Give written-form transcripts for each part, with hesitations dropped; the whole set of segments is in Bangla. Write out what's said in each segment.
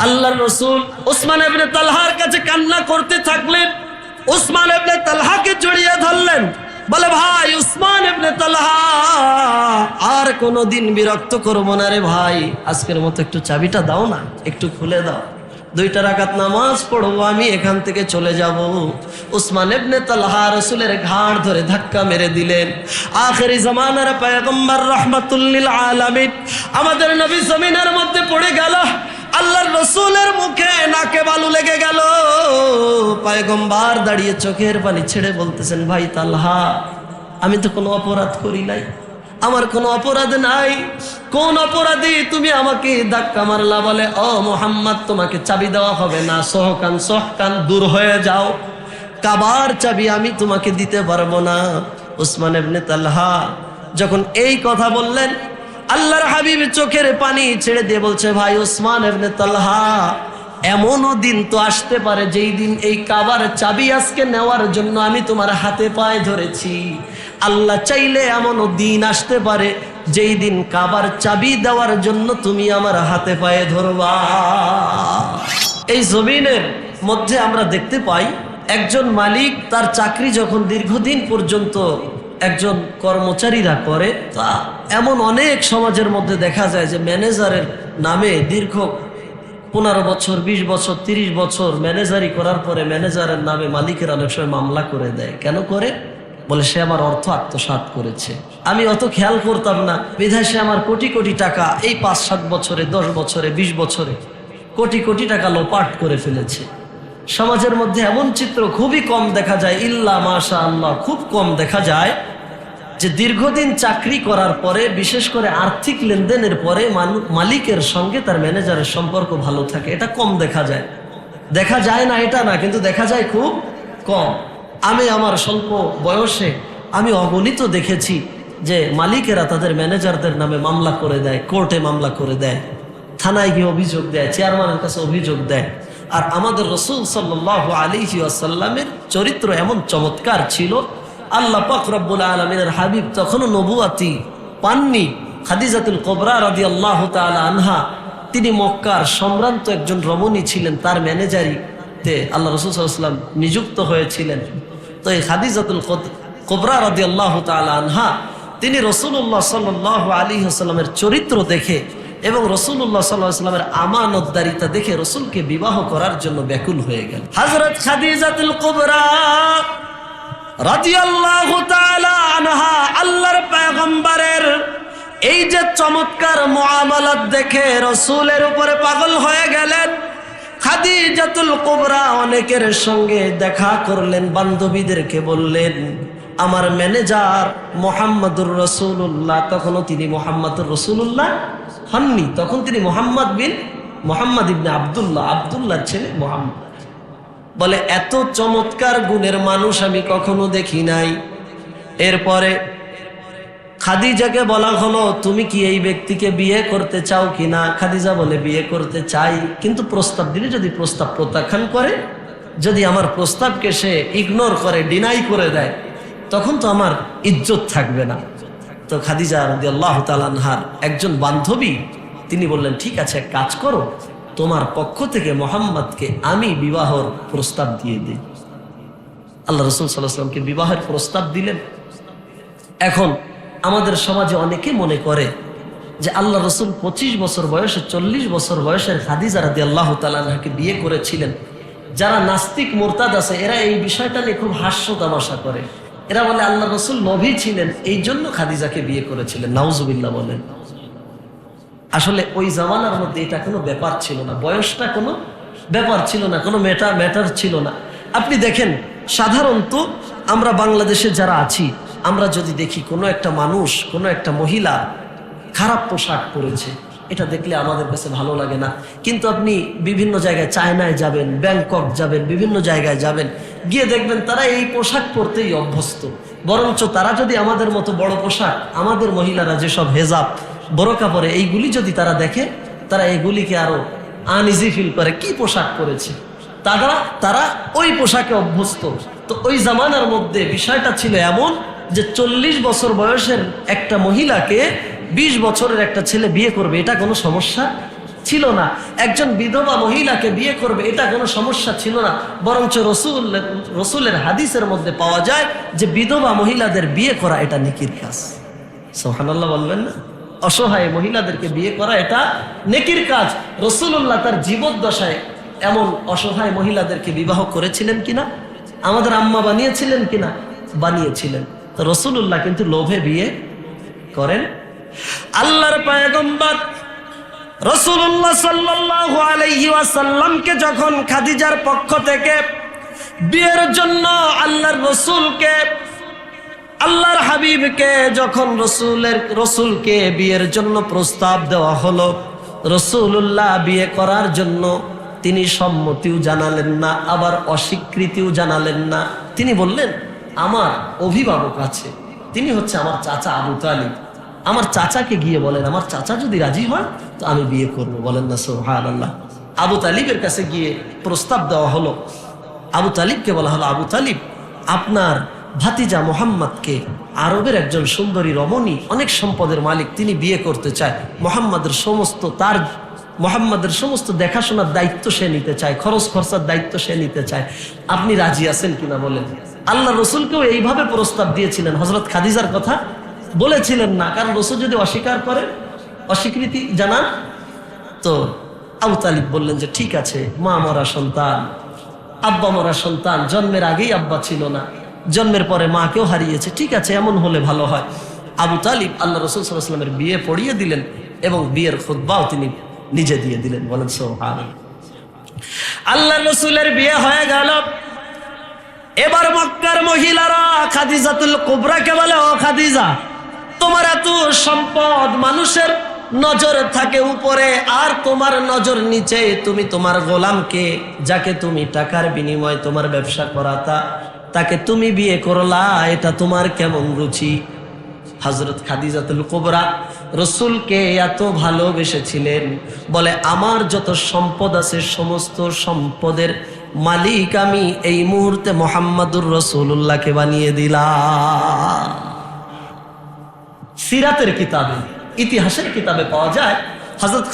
আল্লাহর রাসূল উসমান ইবনে তালহার কাছে কান্না করতে থাকলেন। উসমান ইবনে তালহাকে জড়িয়ে ধরলেন, বলে ভাই উসমান ইবনে তালহা, আর কোনোদিন বিরক্ত করবো না রে ভাই, আজকের মতো একটু চাবিটা দাও না, একটু খুলে দাও, 2 রাকাত নামাজ পড়বো, আমি এখান থেকে চলে যাব। উসমান ইবনে তালহা রাসূলের ঘাড় ধরে ধাক্কা মেরে দিলেন। আখেরি জামানার পয়গম্বর রাহমাতুল লিল আলামিন আমাদের নবী জমিনের মধ্যে পড়ে গেল। আল্লাহর রাসূলের মুখে নাকে বালু লেগে গেল। পয়গম্বর দাঁড়িয়ে চোখের পানি ছেড়ে বলতেছেন, ভাই তালহা, আমি তো কোনো অপরাধ করি নাই, আমার কোনো অপরাধ নাই, কোন অপরাধী তুমি আমাকে ধাক্কা মারলা? বলে, ও মুহাম্মদ, তোমাকে চাবি দেওয়া হবে না, সহকান দূর হয়ে যাও, কাবার চাবি আমি তোমাকে দিতে পারবো না। উসমান ইবনে তালহা যখন এই কথা বললেন, আল্লাহর হাবিব চোখের পানি ছেড়ে দিয়ে বলছে, ভাই উসমান ইবনে তালহা, এমনও দিন তো আসতে পারে যেই দিন এই কাবার চাবি আজকে নেওয়ার জন্য আমি তোমার হাতে পায়ে ধরেছি। আল্লাহ চাইলে এমনও দিন আসতে পারে যেই দিন কাবার চাবি দেওয়ার জন্য তুমি আমার হাতে পায়ে ধরবা। এই জমিনের মধ্যে আমরা দেখতে পাই, একজন মালিক তার চাকরি যখন দীর্ঘদিন পর্যন্ত একজন কর্মচারীরা করে, তা এমন অনেক সমাজের মধ্যে দেখা যায় যে ম্যানেজারের নামে দীর্ঘ 15 বছর, 20 বছর, 30 বছর ম্যানেজারি করার পরে ম্যানেজারের নামে মালিকের অনেক সময় মামলা করে দেয়। কেন করে? বলে, সে আমার অর্থ আত্মসাৎ করেছে, আমি অত খেয়াল করতাম না, বিধায় সে আমার কোটি কোটি টাকা এই 5-7 বছরে, 10 বছরে, 20 বছরে কোটি কোটি টাকা লোপাট করে ফেলেছে। সমাজের মধ্যে এমন চিত্র খুবই কম দেখা যায়, ইল্লা মাশাআল্লাহ, খুব কম দেখা যায় যে দীর্ঘদিন চাকরি করার পরে, বিশেষ করে আর্থিক লেনদেনের পরে মালিকের সঙ্গে তার ম্যানেজারের সম্পর্ক ভালো থাকে। এটা কম দেখা যায়। দেখা যায় না এটা না, কিন্তু দেখা যায় খুব কম। আমি আমার স্বল্প বয়সে আমি অগণিত দেখেছি যে মালিকেরা তাদের ম্যানেজারদের নামে মামলা করে দেয়, কোর্টে মামলা করে দেয়, থানায় গিয়ে অভিযোগ দেয়, চেয়ারম্যানের কাছে অভিযোগ দেয়। আর আমাদের রাসূল সাল্লাল্লাহু আলাইহি ওয়াসাল্লামের চরিত্র এমন চমৎকার ছিল, আল্লাহ পাক রব্বুল আলামিনের হাবিব তখনও নবুয়াতি পাননি। খাদিজাতুল কুবরা রাদিয়াল্লাহু তাআলা আনহা, তিনি মক্কার সম্ভ্রান্ত একজন রমণী ছিলেন, তার ম্যানেজারিতে আল্লাহ রাসূল সাল্লাল্লাহু আলাইহি ওয়াসাল্লাম নিযুক্ত হয়েছিলেন। তো এই খাদিজাতুল কুবরা রাদিয়াল্লাহু তাআলা আনহা, তিনি রাসূলুল্লাহ সাল্লাল্লাহু আলাইহি ওয়াসাল্লামের চরিত্র দেখে এবং রাসূলুল্লাহ সাল্লাল্লাহু আলাইহি ওয়াসাল্লামের আমানতদারিতা দেখে রাসূলকে বিবাহ করার জন্য ব্যাকুল হয়ে গেল। হযরত খাদিজাতুল কুবরা রাদিয়াল্লাহু তাআলা আনহা আল্লাহর পয়গম্বরের এই যে চমৎকার মুআমালাত দেখে রাসূলের উপরে পাগল হয়ে গেলেন। খাদিজাতুল কুবরা অনেকের সঙ্গে দেখা করলেন, বান্ধবীদেরকে বললেন, আমার ম্যানেজার মুহাম্মাদুর রাসূলুল্লাহ, তখনও তিনি মুহাম্মাদুর রাসূলুল্লাহ হননি, তখন তিনি মুহাম্মদ ইবনে আব্দুল্লাহ, আব্দুল্লাহর ছেলে মুহাম্মদ। বলে, এত চমৎকার গুণের মানুষ আমি কখনো দেখি নাই। এরপরে খাদিজাকে বলা হলো, তুমি কি এই ব্যক্তিকে বিয়ে করতে চাও কিনা? খাদিজা বলে, বিয়ে করতে চাই, কিন্তু প্রস্তাব দিলে যদি প্রস্তাব প্রত্যাখ্যান করে, যদি আমার প্রস্তাবকে সে ইগনোর করে, ডিনাই করে দেয়, তখন তো আমার ইজ্জত থাকবে না। তো খাদিজা রাদিয়াল্লাহু তাআলা আনহার একজন বান্ধবী, তিনি বললেন, ঠিক আছে, এক কাজ করো, তোমার পক্ষ থেকে মুহাম্মদকে আমি বিবাহর প্রস্তাব দিয়ে দিই। আল্লাহ রাসূল সাল্লাল্লাহু আলাইহি ওয়াসাল্লামকে বিবাহের প্রস্তাব দিলেন। এখন আমাদের সমাজে অনেকে মনে করে যে আল্লাহ রাসূল 25 বছর বয়সে, 40 বছর বয়সের খাদিজা রাদিয়াল্লাহু তাআলা আনহাকে বিয়ে করেছিলেন। যারা নাস্তিক মুরতাদ আছে, এরা এই বিষয়টা নিয়ে খুব হাস্য তামাশা করে। এরা বলে আল্লাহ রাসূল লোভী ছিলেন, এই জন্য খাদিজাকে বিয়ে করেছিলেন। নাউজুবিল্লাহ বলেন। আসলে ওই জামানার মধ্যে এটা কোনো ব্যাপার ছিল না, বয়সটা কোনো ব্যাপার ছিল না, কোনো ম্যাটার ছিল না। আপনি দেখেন, সাধারণত আমরা বাংলাদেশে যারা আছি, আমরা যদি দেখি কোনো একটা মানুষ, কোনো একটা মহিলা খারাপ পোশাক পরেছে, এটা দেখলে আমাদের কাছে ভালো লাগে না। কিন্তু আপনি বিভিন্ন জায়গায়, চায়নায় যাবেন, ব্যাংকক যাবেন, বিভিন্ন জায়গায় যাবেন, গিয়ে দেখবেন তারা এই পোশাক পরতেই অভ্যস্ত। বরঞ্চ তারা যদি আমাদের মতো বড় পোশাক, আমাদের মহিলারা যেসব হেজাব, বোরকা পরে, এইগুলি যদি তারা দেখে, তারা এইগুলিকে আরো আনইজি ফিল করে, কি পোশাক পরেছে, তারা ওই পোশাকে অভ্যস্ত। তো ওই জামানার মধ্যে বিষয়টা ছিল এমন যে 40 বছর বয়সের একটা মহিলাকে 20 বছরের একটা ছেলে বিয়ে করবে, এটা কোনো সমস্যা ছিল না। একজন বিধবা মহিলাকে বিয়ে করবে এটা কোনো সমস্যা ছিল না, বরঞ্চ রসুলের হাদিসের মধ্যে পাওয়া যায় যে বিধবা মহিলাদের বিয়ে করা এটা নেকির কাজ। সুবহানাল্লাহ বলবেন না? অসহায় মহিলাদেরকে বিয়ে করা এটা নেকির কাজ। রাসূলুল্লাহ তার জীবদ্দশায় এমন অসহায় মহিলাদেরকে বিবাহ করেছিলেন কিনা? আমাদের আম্মা বানিয়েছিলেন কিনা? বানিয়েছিলেন। তো রাসূলুল্লাহ কিন্তু লোভে বিয়ে করেন। আল্লাহর পয়গম্বর রাসূলুল্লাহ সাল্লাল্লাহু আলাইহি ওয়াসাল্লামকে যখন খাদিজার পক্ষ থেকে বিয়ের জন্য আল্লাহর রাসূলকে, আল্লাহর হাবিবকে যখন রসুলকে বিয়ের জন্য প্রস্তাব দেওয়া হলো, রাসূলুল্লাহ বিয়ে করার জন্য তিনি সম্মতিও জানালেন না, আবার অস্বীকৃতিও জানালেন না। তিনি বললেন আমার অভিভাবক আছে, তিনি হচ্ছে আমার চাচা আবু তালিব, আমার চাচাকে গিয়ে বলেন, আমার চাচা যদি রাজি হয় তো আমি বিয়ে করব। বলেন না সুবহানাল্লাহ। আবু তালিবের কাছে গিয়ে প্রস্তাব দেওয়া হলো। আবু তালিবকে বলা হলো, আবু তালিব আপনার ভাতিজা মোহাম্মদকে আরবের একজন সুন্দরী রমণী, অনেক সম্পদের মালিক, তিনি বিয়ে করতে চায়। মোহাম্মদের সমস্ত দেখাশোনার দায়িত্ব সে নিতে চায়, খরচ খরচার দায়িত্ব সে নিতে চায়। আপনি রাজি আছেন কিনা বলেন। আল্লাহ রসুলকেও এইভাবে প্রস্তাব দিয়েছিলেন, হযরত খাদিজার কথা বলেছিলেন না, কারণ রসুল যদি অস্বীকার করে, অস্বীকৃতি জানান, তো আবু তালিব বললেন যে ঠিক আছে, মা মরা সন্তান, আব্বা মরা সন্তান, জন্মের আগেই আব্বা ছিল না, জন্মের পরে মাকেও হারিয়েছে, ঠিক আছে এমন হলে ভালো হয়। আবু তালিব আল্লাহ রাসূল সাল্লাল্লাহু আলাইহি ওয়াসাল্লামের বিয়ে পড়িয়ে দিলেন এবং বিয়ের খুতবাও তিনি নিজে দিয়ে দিলেন। বলেন সুবহানাল্লাহ। আল্লাহ রাসূলের বিয়ে হয়ে গেল। এবার মক্কার মহিলারা খাদিজাতুল কুবরাকে বলে, ও খাদিজা, তোমার এত সম্পদ, মানুষের নজর থাকে উপরে আর তোমার নজর নিচে, তুমি তোমার গোলামকে, যাকে তুমি টাকার বিনিময়ে তোমার ব্যবসা করাতা, তাকে তুমি বিয়ে করলা, এটা তোমার কেমন রুচি? হযরত খাদিজাতুল কুবরা রাসূলকে এত ভালোবেসেছিলেন, বলে আমার যত সম্পদ আছে সমস্ত সম্পদের মালিক আমি এই মুহূর্তে মুহাম্মাদুর রাসূলুল্লাহকে বানিয়ে দিলাম। সিরাতের কিতাবে, ইতিহাসের কিতাবে পাওয়া যায় হযরত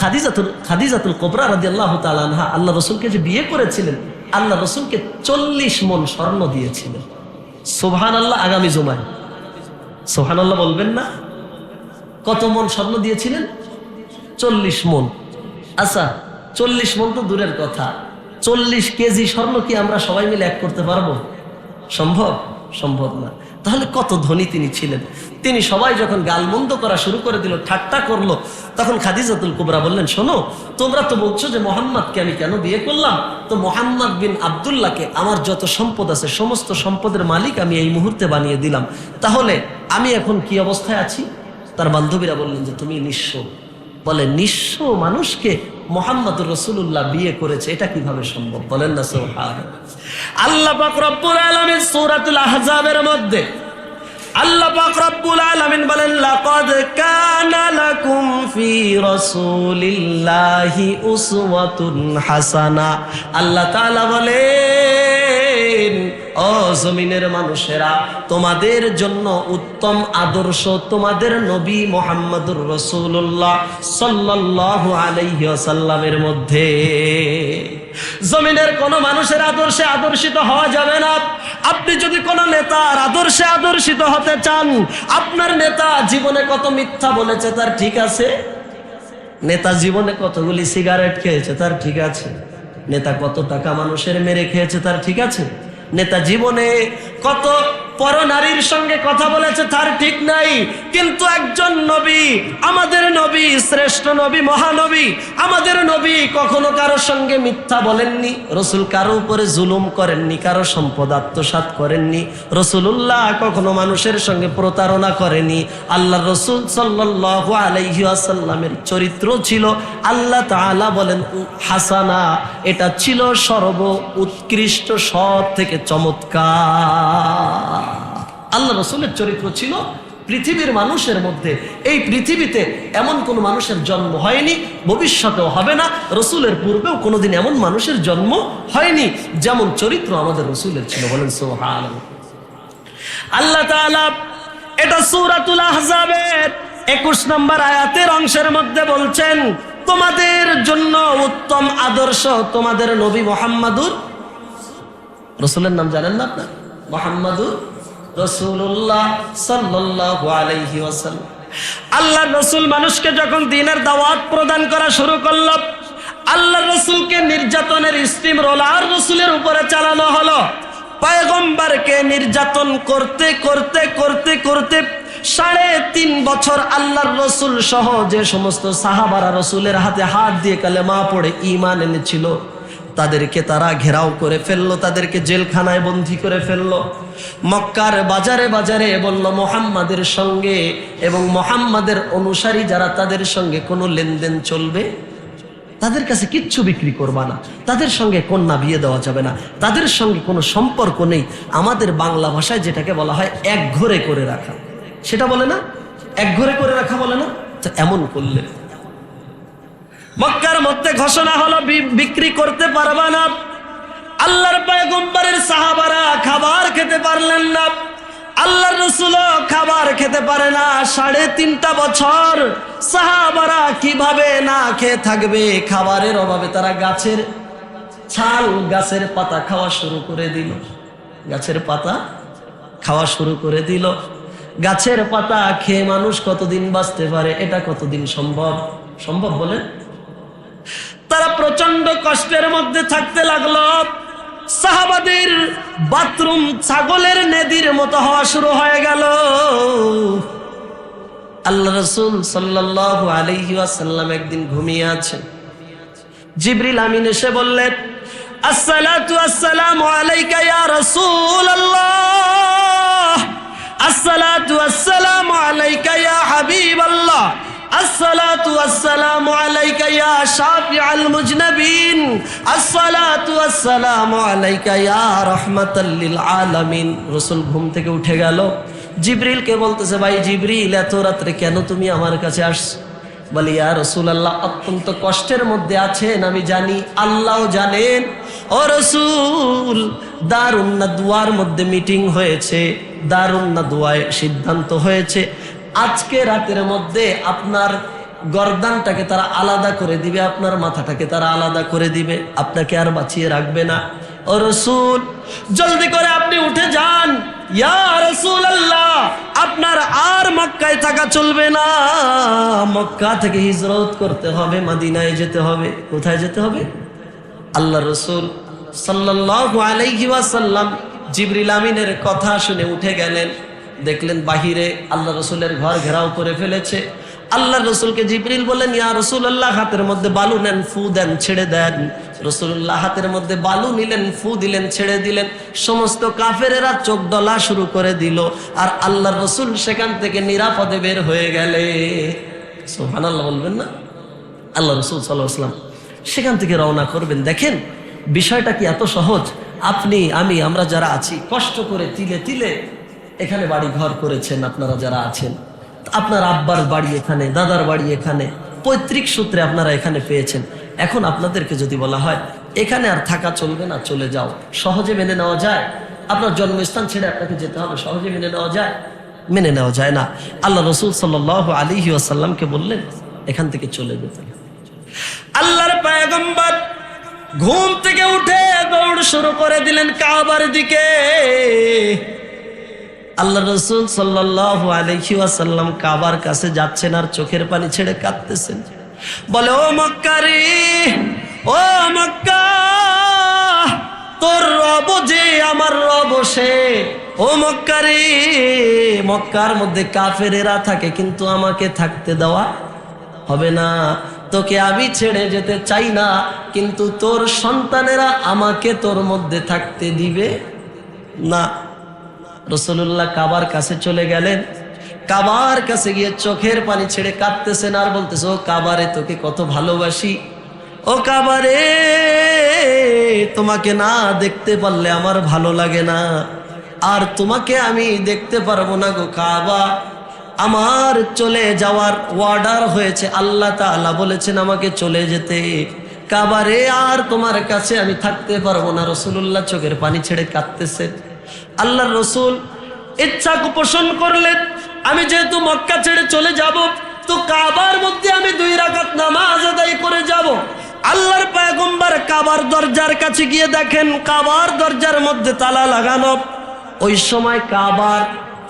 খাদিজাতুল কুবরা রাদিয়াল্লাহু তাআলা আনহা আল্লাহ রাসূলকে যে বিয়ে করেছিলেন, আল্লাহ রাসূলকে 40 মণ স্বর্ণ দিয়েছিলেন। সুবহানাল্লাহ। আগামী জুমায় সুবহানাল্লাহ বলবেন না? কত মণ স্বর্ণ দিয়েছিলেন? 40 মণ। আচ্ছা 40 মণ তো দূরের কথা, 40 কেজি স্বর্ণ কি আমরা সবাই মিলে এক করতে পারবো? সম্ভব? সম্ভব না। তাহলে কত ধনী তিনি ছিলেন। তিনি সবাই যখন গালমন্দ করা শুরু করে দিল, ঠাট্টা করলো, তখন খাদিজাতুল কুবরা বললেন, শোনো, তোমরা তো বলছো যে মোহাম্মদকে আমি কেন বিয়ে করলাম, তো মোহাম্মদ বিন আব্দুল্লাহকে আমার যত সম্পদ আছে সমস্ত সম্পদের মালিক আমি এই মুহূর্তে বানিয়ে দিলাম, তাহলে আমি এখন কি অবস্থায় আছি? তার বান্ধবীরা বললেন যে তুমি নিঃস্ব। বলে নিঃস্ব মানুষকে মুহাম্মদুর রাসূলুল্লাহ বিয়ে করেছে, এটা কিভাবে সম্ভব? বলেন না সুবহানাল্লাহ। আল্লাহ পাক রব্বুল আলামিন সূরাতুল আহজাবের মধ্যে আল্লাহ পাক রব্বুল আলামিন বলেন, লাকাদ কানা লাকুম ফি রাসূলিল্লাহি উসওয়াতুন হাসানা। আল্লাহ তাআলা বলেন, ও জমিনের মানুষেরা, তোমাদের জন্য উত্তম আদর্শ তোমাদের নবী মুহাম্মদুর রাসূলুল্লাহ সাল্লাল্লাহু আলাইহি ওয়াসাল্লামের মধ্যে। জমিনের কোন মানুষের আদর্শে আদর্শিত হওয়া যাবে না। আপনি যদি কোন নেতার আদর্শে আদর্শিত হতে চান, আপনার নেতা জীবনে কত মিথ্যা বলেছে তার ঠিক আছে, নেতা জীবনে কতগুলি সিগারেট খেয়েছে তার ঠিক আছে, নেতা কত টাকা মানুষের মেরে খেয়েছে তার ঠিক আছে, নেতা জীবনে কত পরনারীর সঙ্গে কথা বলেছে তার ঠিক নাই। কিন্তু একজন নবী, আমাদের নবী, শ্রেষ্ঠ নবী, মহানবী, আমাদের নবী কখনো কারো সঙ্গে মিথ্যা বলেননি। রাসূল কারো উপরে জুলুম করেননি, কারো সম্পদ আত্মসাৎ করেননি। রাসূলুল্লাহ কখনো মানুষের সঙ্গে প্রতারণা করেনি। আল্লাহর রাসূল সাল্লাল্লাহু আলাইহি ওয়াসাল্লামের চরিত্র ছিল, আল্লাহ তাআলা বলেন হাসানা, এটা ছিল সর্ব উৎকৃষ্ট, সব থেকে চমৎকার। আল্লাহ রাসূলের চরিত্র ছিল পৃথিবীর মানুষের মধ্যে, এই পৃথিবীতে এমন কোন মানুষের জন্ম হয়নি, ভবিষ্যতেও হবে না, রাসূলের পূর্বেও কোনোদিন এমন মানুষের জন্ম হয়নি যেমন চরিত্র আমাদের রাসূলের ছিল। বলেন সুবহানাল্লাহ। আল্লাহ তাআলা এটা সূরাতুল আহজাবের 21 নম্বর আয়াতের অংশের মধ্যে বলছেন, তোমাদের জন্য উত্তম আদর্শ তোমাদের নবী মুহাম্মাদুর রাসূলের নাম জানেন না আপনারা? মুহাম্মাদুর রাসূলুল্লাহ সাল্লাল্লাহু আলাইহি ওয়াসাল্লাম। আল্লাহর রাসূল মানুষকে যখন দ্বীনের দাওয়াত প্রদান করা শুরু করল, আল্লাহর রাসূলকে নির্যাতনের স্টিম রোলার রাসূলের উপরে চালানো হলো। পয়গম্বরকে নির্যাতন করতে করতে করতে করতে 3.5 বছর আল্লাহর রাসূল সহ যে সমস্ত সাহাবারা রাসূলের হাতে হাত দিয়ে কালেমা পড়ে ঈমান এনেছিল, তাদেরকে তারা ঘেরাও করে ফেললো, তাদেরকে জেলখানায় বন্দী করে ফেললো। মক্কার বাজারে বাজারে বলল, মুহাম্মাদের সঙ্গে এবং মুহাম্মাদের অনুসারী যারা, তাদের সঙ্গে কোনো লেনদেন চলবে, তাদের কাছে কিচ্ছু বিক্রি করবা না, তাদের সঙ্গে কন্যা বিয়ে দেওয়া যাবে না, তাদের সঙ্গে কোনো সম্পর্ক নেই। আমাদের বাংলা ভাষায় যেটাকে বলা হয় একঘরে করে রাখা, সেটা বলে না? একঘরে করে রাখা বলে না? তো এমন করলে মক্কার মধ্যে ঘোষণা হলো বিক্রি করতে পারবা না। আল্লাহর পয়গম্বরের সাহাবারা খাবার খেতে পারলেন না, আল্লাহর রাসূলও খাবার খেতে পারে না। 3.5 বছর সাহাবারা কিভাবে না খেয়ে থাকবে? খাবারের অভাবে তারা গাছের ছাল, গাছের পাতা খাওয়া শুরু করে দিল। গাছের পাতা খাওয়া শুরু করে দিল। গাছের পাতা খেয়ে মানুষ কতদিন বাঁচতে পারে? এটা কতদিন সম্ভব? সম্ভব বলেন? তারা প্রচন্ড কষ্টের মধ্যে থাকতে লাগলো। সাহাবাদের বাথরুম ছাগলের নেদির মতো হওয়া শুরু হয়ে গেল। আল্লাহ রাসূল সাল্লাল্লাহু আলাইহি ওয়াসাল্লাম একদিন ঘুমিয়ে আছেন। জিবরিল আমিন এসে বললেন, আসসালাতু আসসালামু আলাইকা ইয়া রাসূলুল্লাহ, আসসালাতু আসসালামু আলাইকা ইয়া হাবিবাল্লাহ, আসসালাতু আসসালামু আলাইকা ইয়া শাফিউল মুজনাবিন, আসসালাতু আসসালামু আলাইকা ইয়া রাহমাতাল লিল আলামিন। রাসূল ঘুম থেকে উঠে গেল, জিবরিলকে বলতেছে, ভাই জিবরিল, এত রাত্রে কেন তুমি আমার কাছে আসছো? বলে, ইয়া রাসূলুল্লাহ, অত্যন্ত কষ্টের মধ্যে আছেন আমি জানি, আল্লাহও জানেন। ও রাসূল, দারুন নাদওয়ার মধ্যে মিটিং হয়েছে, দারুন নাদওয়ায় সিদ্ধান্ত হয়েছে, আজকে রাতের মধ্যে আপনার গর্দানটাকে তারা আলাদা করে দিবে, আপনার মাথাটাকে তারা আলাদা করে দিবে, আপনাকে আর বাঁচিয়ে রাখবে না। ও রাসূল, জলদি করে আপনি উঠে যান। ইয়া রাসূলুল্লাহ, আপনার আর মক্কায় থাকা চলবে না, মক্কা থেকে হিজরত করতে হবে, মদিনায় যেতে হবে। কোথায় যেতে হবে? আল্লাহর রাসূল সাল্লাল্লাহু আলাইহি ওয়াসাল্লাম জিবরিল আমিনের কথা শুনে উঠে গেলেন। দেখলেন বাহিরে আল্লাহ রাসূলের ঘর ঘেরাও করে ফেলেছে। আল্লাহ রাসূলকে জিবরিল বললেন, ইয়া রাসূলুল্লাহ, হাতের মধ্যে বালু নেন, ফু দেন, ছেড়ে দেন। রাসূলুল্লাহ হাতের মধ্যে বালু নিলেন, ফু দিলেন, ছেড়ে দিলেন। সমস্ত কাফেরেরা চোখ ডলা শুরু করে দিল, আর আল্লাহ রাসূল সেখান থেকে নিরাপদে বের হয়ে গেলে। সুবহানাল্লাহ বলবেন না? আল্লাহ রাসূল সাল্লাল্লাহু আলাইহি ওয়াসাল্লাম সেখান থেকে রওনা করবেন। দেখেন বিষয়টা কি এত সহজ। আপনি, আমি, আমরা যারা আছি, কষ্ট করে তিলে তিলে এখানে বাড়ি ঘর করেছেন। আপনারা যারা আছেন, আপনার আব্বার বাড়ি এখানে, দাদার বাড়ি এখানে, পৈতৃক সূত্রে আপনারা এখানে পেয়েছেন। এখন আপনাদেরকে যদি বলা হয় এখানে আর থাকা চলবে না, চলে যাও, সহজে মেনে নেওয়া যায়? আপনার জন্মস্থান ছেড়ে আপনাকে যেতে হবে, সহজে মেনে নেওয়া যায়? মেনে নেওয়া যায় না। আল্লাহ রাসূল সাল্লাল্লাহু আলাইহি ওয়াসাল্লামকে বললেন এখান থেকে চলে যেতে। আল্লাহর পয়গম্বর ঘুম থেকে উঠে দৌড় শুরু করে দিলেন কাবার দিকে। আল্লাহ রাসূল সাল্লাল্লাহু আলাইহি ওয়াসাল্লাম কাবার কাছে যাচ্ছেন আর চোখের পানি ছেড়ে কাঁদতেছেন। বলে, ও মক্কা রে, ও মক্কা, তোর রব যে আমার রব সে। ও মক্কা রে, মক্কার মধ্যে কাফেরেরা থাকে, কিন্তু আমাকে থাকতে দেওয়া হবে না। তোকে আমি ছেড়ে যেতে চাই না, কিন্তু তোর সন্তানেরা আমাকে তোর মধ্যে থাকতে দিবে না। রাসূলুল্লাহ কাবার কাছে চলে গেলেন। কাবার কাছে গিয়ে চোখের পানি ছেড়ে কাঁদতেছেন আর বলতেছে, ও কাবারে, তোকে কত ভালোবাসি। ও কাবারে, তোমাকে না দেখতে পারলে আমার ভালো লাগে না, আর তোমাকে আমি দেখতে পারবো না গো কাবা। আমার চলে যাওয়ার অর্ডার হয়েছে, আল্লাহ তাআলা বলেছেন আমাকে চলে যেতে। কাবারে, আর তোমার কাছে আমি থাকতে পারবো না। রাসূলুল্লাহ চোখের পানি ছেড়ে কাঁদতেছেন। আল্লাহর রাসূল ইচ্ছা পোষণ করলেন, আমি যেহেতু মক্কা ছেড়ে চলে যাব, তো কাবার মধ্যে আমি 2 রাকাত নামাজ আদায় করে যাব। আল্লাহর পয়গম্বর কাবার দরজার কাছে গিয়ে দেখেন কাবার দরজার মধ্যে তালা লাগানো। ওই সময় কাবার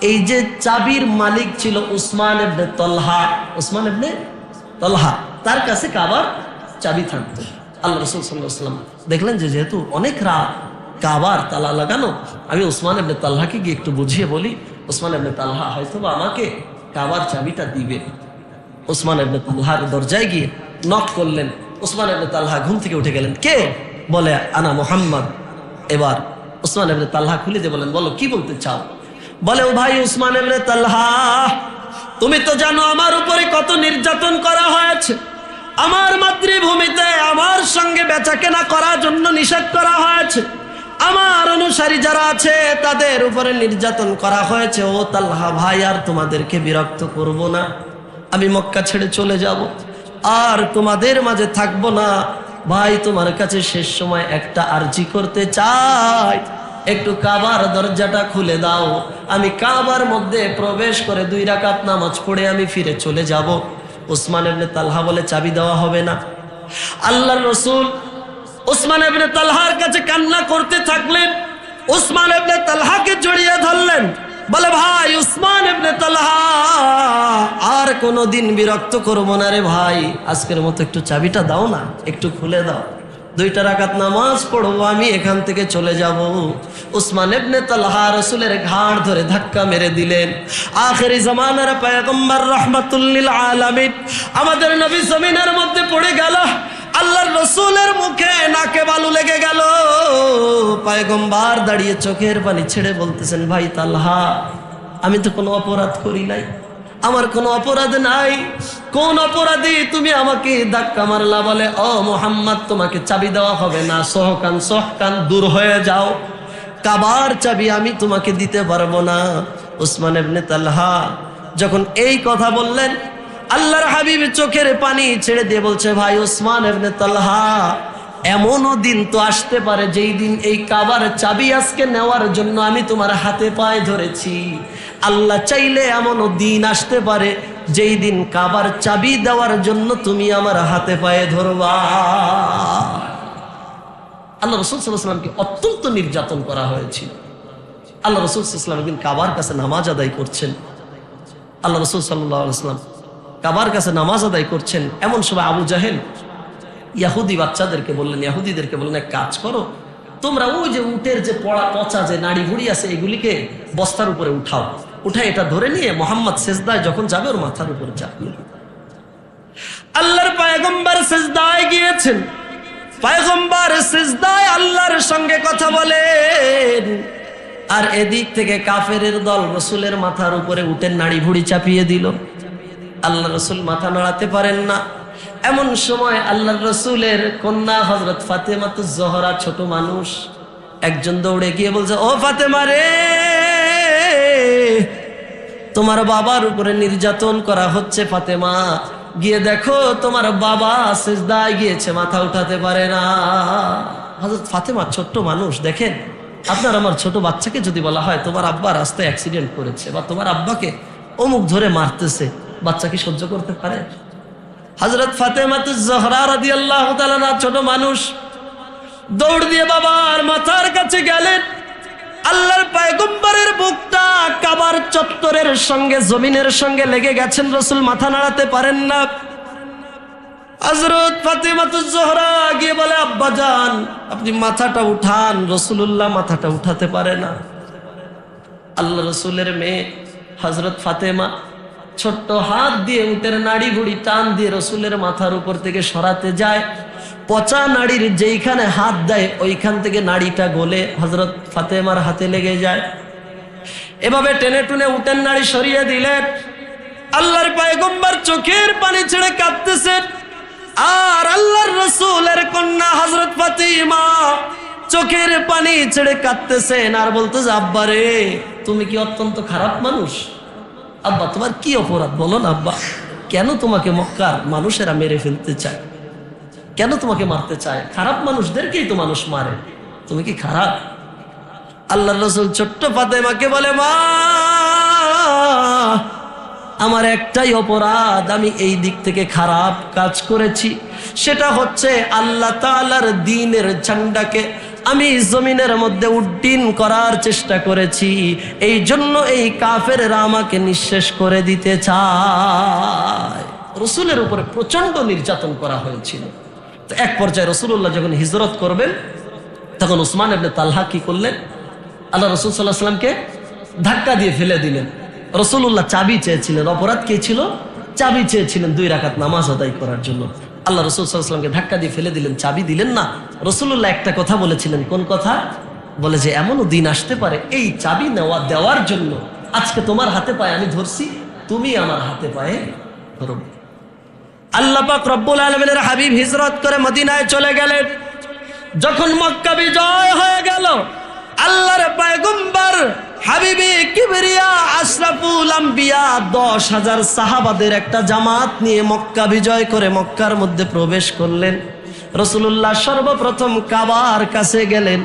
এই যে চাবির মালিক ছিল উসমান ইবনে তালহা, উসমান ইবনে তালহা, তার কাছে কাবার চাবি থাকতো। আল্লাহ রাসূল সাল্লাল্লাহু আলাইহি ওয়াসাল্লাম দেখলেন যে যেহেতু অনেক রাত, কাবার তালা লাগানো, আমি উসমান ইবনে তালহাকে গিয়ে একটু বুঝিয়ে বলি, উসমান ইবনে তালহা হয়তো আমাকে কাবার চাবিটা দিবে। উসমান ইবনে তালহার দরজায় গিয়ে নক করলেন। উসমান ইবনে তালহা ঘুম থেকে উঠে গেলেন। কে? বলে আনা মুহাম্মদ। এবার উসমান ইবনে তালহা খুলে দিয়ে বলেন, বলো কি বলতে চাও? বলে, ও ভাই উসমান ইবনে তালহা, তুমি তো জানো আমার উপরে কত নির্যাতন করা হয়েছে। আমার মাতৃভূমিতে আমার সঙ্গে বেচাকেনা করার জন্য নিষেধ করা হয়েছে। আমার অনুসারী যারা আছে তাদের উপরে নির্যাতন করা হয়েছে। ও তালহা ভাই, আর তোমাদেরকে বিরক্ত করব না, আমি মক্কা ছেড়ে চলে যাব, আর তোমাদের মাঝে থাকবো না। ভাই তোমার কাছে শেষ সময় একটা আরজি করতে চাই, একটু কাবার দরজাটা খুলে দাও, আমি কাবার মধ্যে প্রবেশ করে 2 রাকাত নামাজ পড়ে আমি ফিরে চলে যাব। উসমান ইবনে তালহা বলে, চাবি দেওয়া হবে না। আল্লাহর রাসূল উসমান ইবনে তালহার কাছে কান্না করতে থাকলেন। উসমান ইবনে তালহাকে জড়িয়ে ধরলেন, বলে, ভাই উসমান ইবনে তালহা, আর কোনোদিন বিরক্ত করব না রে ভাই, আজকের মতো একটু চাবিটা দাও না, একটু খুলে দাও, 2 রাকাত নামাজ পড়বো, আমি এখান থেকে চলে যাব। উসমান ইবনে তালহা রাসূলের ঘাড় ধরে ধাক্কা মেরে দিলেন। আখেরি জামানার পয়গম্বর রাহমাতুল লিল আলামিন আমাদের নবী জমিনের মধ্যে পড়ে গেল। আল্লাহর রাসূলের মুখে নাকে বালু লেগে গেল। পয়গম্বর দাঁড়িয়ে চোখের পানি ছেড়ে বলতেছেন, ভাই তালহা, আমি তো কোনো অপরাধ করি নাই, আমার কোনো অপরাধ নাই, কোন অপরাধী তুমি আমাকে ধাক্কা মারলা? বলে, ও মুহাম্মদ, তোমাকে চাবি দেওয়া হবে না, সহকান সহকান, দূর হয়ে যাও, কাবার চাবি আমি তোমাকে দিতে পারবো না। উসমান ইবনে তালহা যখন এই কথা বললেন, আল্লাহর হাবিব চোখের পানি ছেড়ে দিয়ে বলছে, ভাই উসমান ইবনে তালহা, এমনও দিন তো আসতে পারে যেই দিন এই কাবার চাবি আজকে নেওয়ার জন্য আমি তোমার হাতে পায়ে ধরেছি। আল্লাহ চাইলে এমনও দিন আসতে পারে যেই দিন কাবার চাবি দেওয়ার জন্য তুমি আমার হাতে পায়ে ধরবা। আল্লাহ রাসূল সাল্লাল্লাহু আলাইহি ওয়াসাল্লামকে অত্যন্ত নির্যাতন করা হয়েছিল। আল্লাহ রাসূল সাল্লাল্লাহু আলাইহি ওয়াসাল্লাম একদিন কাবার কাছে নামাজ আদায় করছেন। আল্লাহ রাসূল সাল্লাল্লাহু আলাইহি ওয়াসাল্লাম কাবার কাছে নামাজ আদায় করছেন, এমন সময় আবু জাহেল ইহুদি বাচ্চাদেরকে বললেন, ইহুদিদেরকে বললেন, এক কাজ করো, তোমরা ওই যে উটের যে পচা যে নাড়ি ভুড়ি আছে এগুলিকে বস্তার উপরে উঠাও, উঠায় এটা ধরে নিয়ে মুহাম্মদ সিজদায় যখন যাবে ওর মাথার উপরে চাপিয়ে। আল্লাহর পয়গম্বর সিজদায় গিয়েছেন। পয়গম্বর সিজদায় আল্লাহর সঙ্গে কথা বলেন, আর এদিক থেকে কাফেরের দল রাসূলের মাথার উপরে উটের নাড়ি ভুড়ি চাপিয়ে দিল। আল্লাহ রাসূল মাথা নাড়াতে পারেন না। এমন সময় আল্লাহ রাসূলের কন্যা হযরত ফাতেমাতুজ জোহরা, ছোট মানুষ, একজন দৌড়ে গিয়ে বলছে, ও ফাতেমা রে, তোমার বাবার উপরে নির্যাতন করা হচ্ছে, ফাতেমা গিয়ে দেখো তোমার বাবা সিজদায় গিয়েছে, মাথা উঠাতে পারে না। হযরত ফাতেমা ছোট্ট মানুষ, দেখেন আপনার আমার ছোট বাচ্চাকে যদি বলা হয় তোমার আব্বা রাস্তায় অ্যাক্সিডেন্ট করেছে বা তোমার আব্বাকে অমুক ধরে মারতেছে, বাচ্চা কি সহ্য করতে পারে? হযরত ফাতেমাতুজ জোহরা রাদিয়াল্লাহু তাআলা না, ছোট মানুষ, দৌড় দিয়ে বাবার মাথার কাছে গেলেন। আল্লাহর পয়গম্বরের বুকটা কাবার চত্বরের সঙ্গে জমিনের সঙ্গে লেগে গেছেন, রাসূল মাথা নাড়াতে পারেন না। হযরত ফাতেমাতুজ জোহরা গিয়ে বলে, আব্বা জান আপনি মাথাটা উঠান। রাসূলুল্লাহ মাথাটা উঠাতে পারে না। আল্লাহ রাসূলের মেয়ে হযরত ফাতেমা ছোট্ট হাত দিয়ে উটের নাড়ি ভুড়ি টান দিয়ে রাসূলের মাথার উপর থেকে সরাতে যায়। পচা নাড়ির যেইখানে হাত দেয় ওইখান থেকে নাড়িটা গলে হযরত ফাতেমার হাতে লেগে যায়। এভাবে টেনে টুনে উটের নাড়ি সরিয়ে দিলেন। আল্লাহর পয়গম্বর চোখের পানি ছেড়ে কাঁদতেছেন, আর আল্লাহর রাসূলের কন্যা হযরত ফাতিমা চোখের পানি ছেড়ে কাঁদতেছেন আর বলতেছে, আব্বা রে, তুমি কি অত্যন্ত খারাপ মানুষ? আব্বা তোমার কি অপরাধ বলো না আব্বা, কেন তোমাকে মক্কার মানুষেরা মেরে ফেলতে চায়, কেন তোমাকে মারতে চায়? খারাপ মানুষদেরকেই তো মানুষ মারে, তুমি কি খারাপ? আল্লাহর রাসূল ছোট্ট ফাতেমাকে বলে, মা আমার একটাই অপরাধ, আমি এই দিক থেকে খারাপ কাজ করেছি, সেটা হচ্ছে আল্লাহ তাআলার দ্বীনের ঝান্ডাকে আমি জমিনের মধ্যে উড্ডীন করার চেষ্টা করেছি, এই জন্য এই কাফেররা আমাকে নিঃশেষ করে দিতে চায়। রাসূলের উপরে প্রচন্ড নির্যাতন করা হয়েছিল। তো এক পর্যায়ে রাসূলুল্লাহ যখন হিজরত করবেন, তখন উসমান ইবনে তালহা কি করলেন, আল্লাহ রাসূল সাল্লাল্লাহু আলাইহি ওয়াসাল্লামকে ধাক্কা দিয়ে ফেলে দিলেন। রাসূলুল্লাহ চাবি চেয়েছিলেন, অপরাধ কে ছিল? চাবি চেয়েছিলেন 2 রাকাত নামাজ আদায় করার জন্য। আল্লাহ রাসূল সাল্লাল্লাহু আলাইহি ওয়াসাল্লামকে ধাক্কা দিয়ে ফেলে দিলেন, চাবি দিলেন না। রাসূলুল্লাহ একটা কথা বলেছিলেন, কোন কথা? বলে যে এমনও দিন আসতে পারে এই চাবি দেওয়ার জন্য আজকে তোমার হাতে পায়ে আমি ধরছি, তুমি আমার হাতে পায়ে ধরবে। আল্লাহ পাক রব্বুল আলামিনের হাবিব হিজরত করে মদিনায় চলে গেলেন। যখন মক্কা বিজয় হয়ে গেল, আল্লাহর পয়গম্বর হাবিবে কিবরিয়া আশরাফুল আম্বিয়া 10,000 সাহাবাদের একটা জামাত নিয়ে মক্কা বিজয় করে মক্কার মধ্যে প্রবেশ করলেন। রাসূলুল্লাহ সর্বপ্রথম কাবার কাছে গেলেন।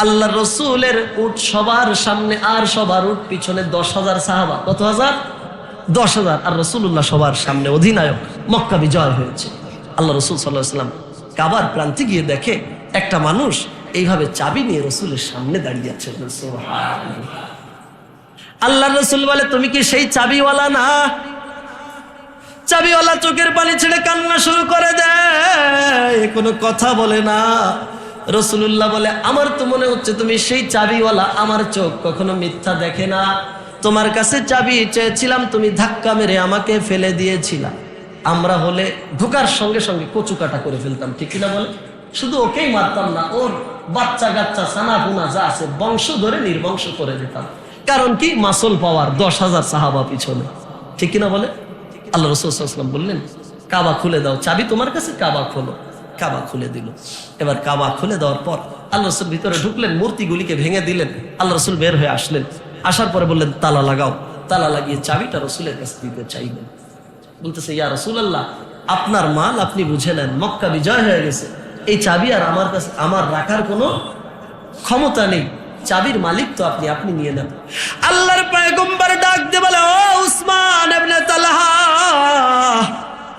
আল্লাহ রসুলের উট সবার সামনে আর সবার উট পিছনে 10,000 সাহাবা। কত হাজার? 10,000। আর রাসূলুল্লাহ সবার সামনে অধিনায়ক। মক্কা বিজয় হয়েছে। আল্লাহ রসুল সাল্লাল্লাহু আলাইহি ওয়াসাল্লাম কাবার প্রান্তে গিয়ে দেখে একটা মানুষ এইভাবে চাবি নিয়ে রসুলের সামনে দাঁড়িয়ে আছে। আল্লাহ রসুল বলে, তুমি কি সেই চাবিওয়ালা না? চাবিওয়ালা চোখের পানি ছেড়ে কান্না শুরু করে দেয়, কোনো কথা বলে না। রাসূলুল্লাহ বলে, আমার তো মনে হচ্ছে তুমি সেই চাবিওয়ালা, আমার চোখ কখনো মিথ্যা দেখে না। তোমার কাছে চাবি চেয়েছিলাম, তুমি ধাক্কা মেরে আমাকে ফেলে দিয়েছিলা। আমরা হলে ঢোকার সঙ্গে সঙ্গে কচু কাটা করে ফেলতাম, ঠিক কিনা বলে? শুধু ওকেই মারতাম না, ওর বাচ্চা কাচ্চা সানা পুনা যা আছে বংশ ধরে নির্বংশ করে দিতাম। কারণ কি? মাসল পাওয়ার 10,000 সাহাবা পিছনে, ঠিক কিনা বলে? আল্লাহ রাসূল সাল্লাল্লাহু আলাইহি ওয়াসাল্লাম বললেন, কাবা খুলে দাও, চাবি তোমার কাছে, কাবা খোলো। কাবা খুলে দিল। এবার কাবা খুলে দেওয়ার পর আল্লাহ রাসূল ভিতরে ঢুকলেন, মূর্তিগুলিকে ভেঙে দিলেন। আল্লাহ রাসূল বের হয়ে আসলেন। আসার পরে বললেন, তালা লাগাও। তালা লাগিয়ে চাবিটা রাসূলের কাছে দিতে চাইলেন। বলতেছে, ইয়া রাসূলুল্লাহ, আপনার মাল আপনি বুঝে নেন, মক্কা বিজয় হয়ে গেছে, এই চাবি আর আমার কাছে আমার রাখার কোনো ক্ষমতা নেই, চাবির মালিক তো আপনি, আপনি নিয়ে নেন। আল্লাহর পয়গম্বর ডাক দিয়ে বলে, ও উসমান ইবনে তালহা,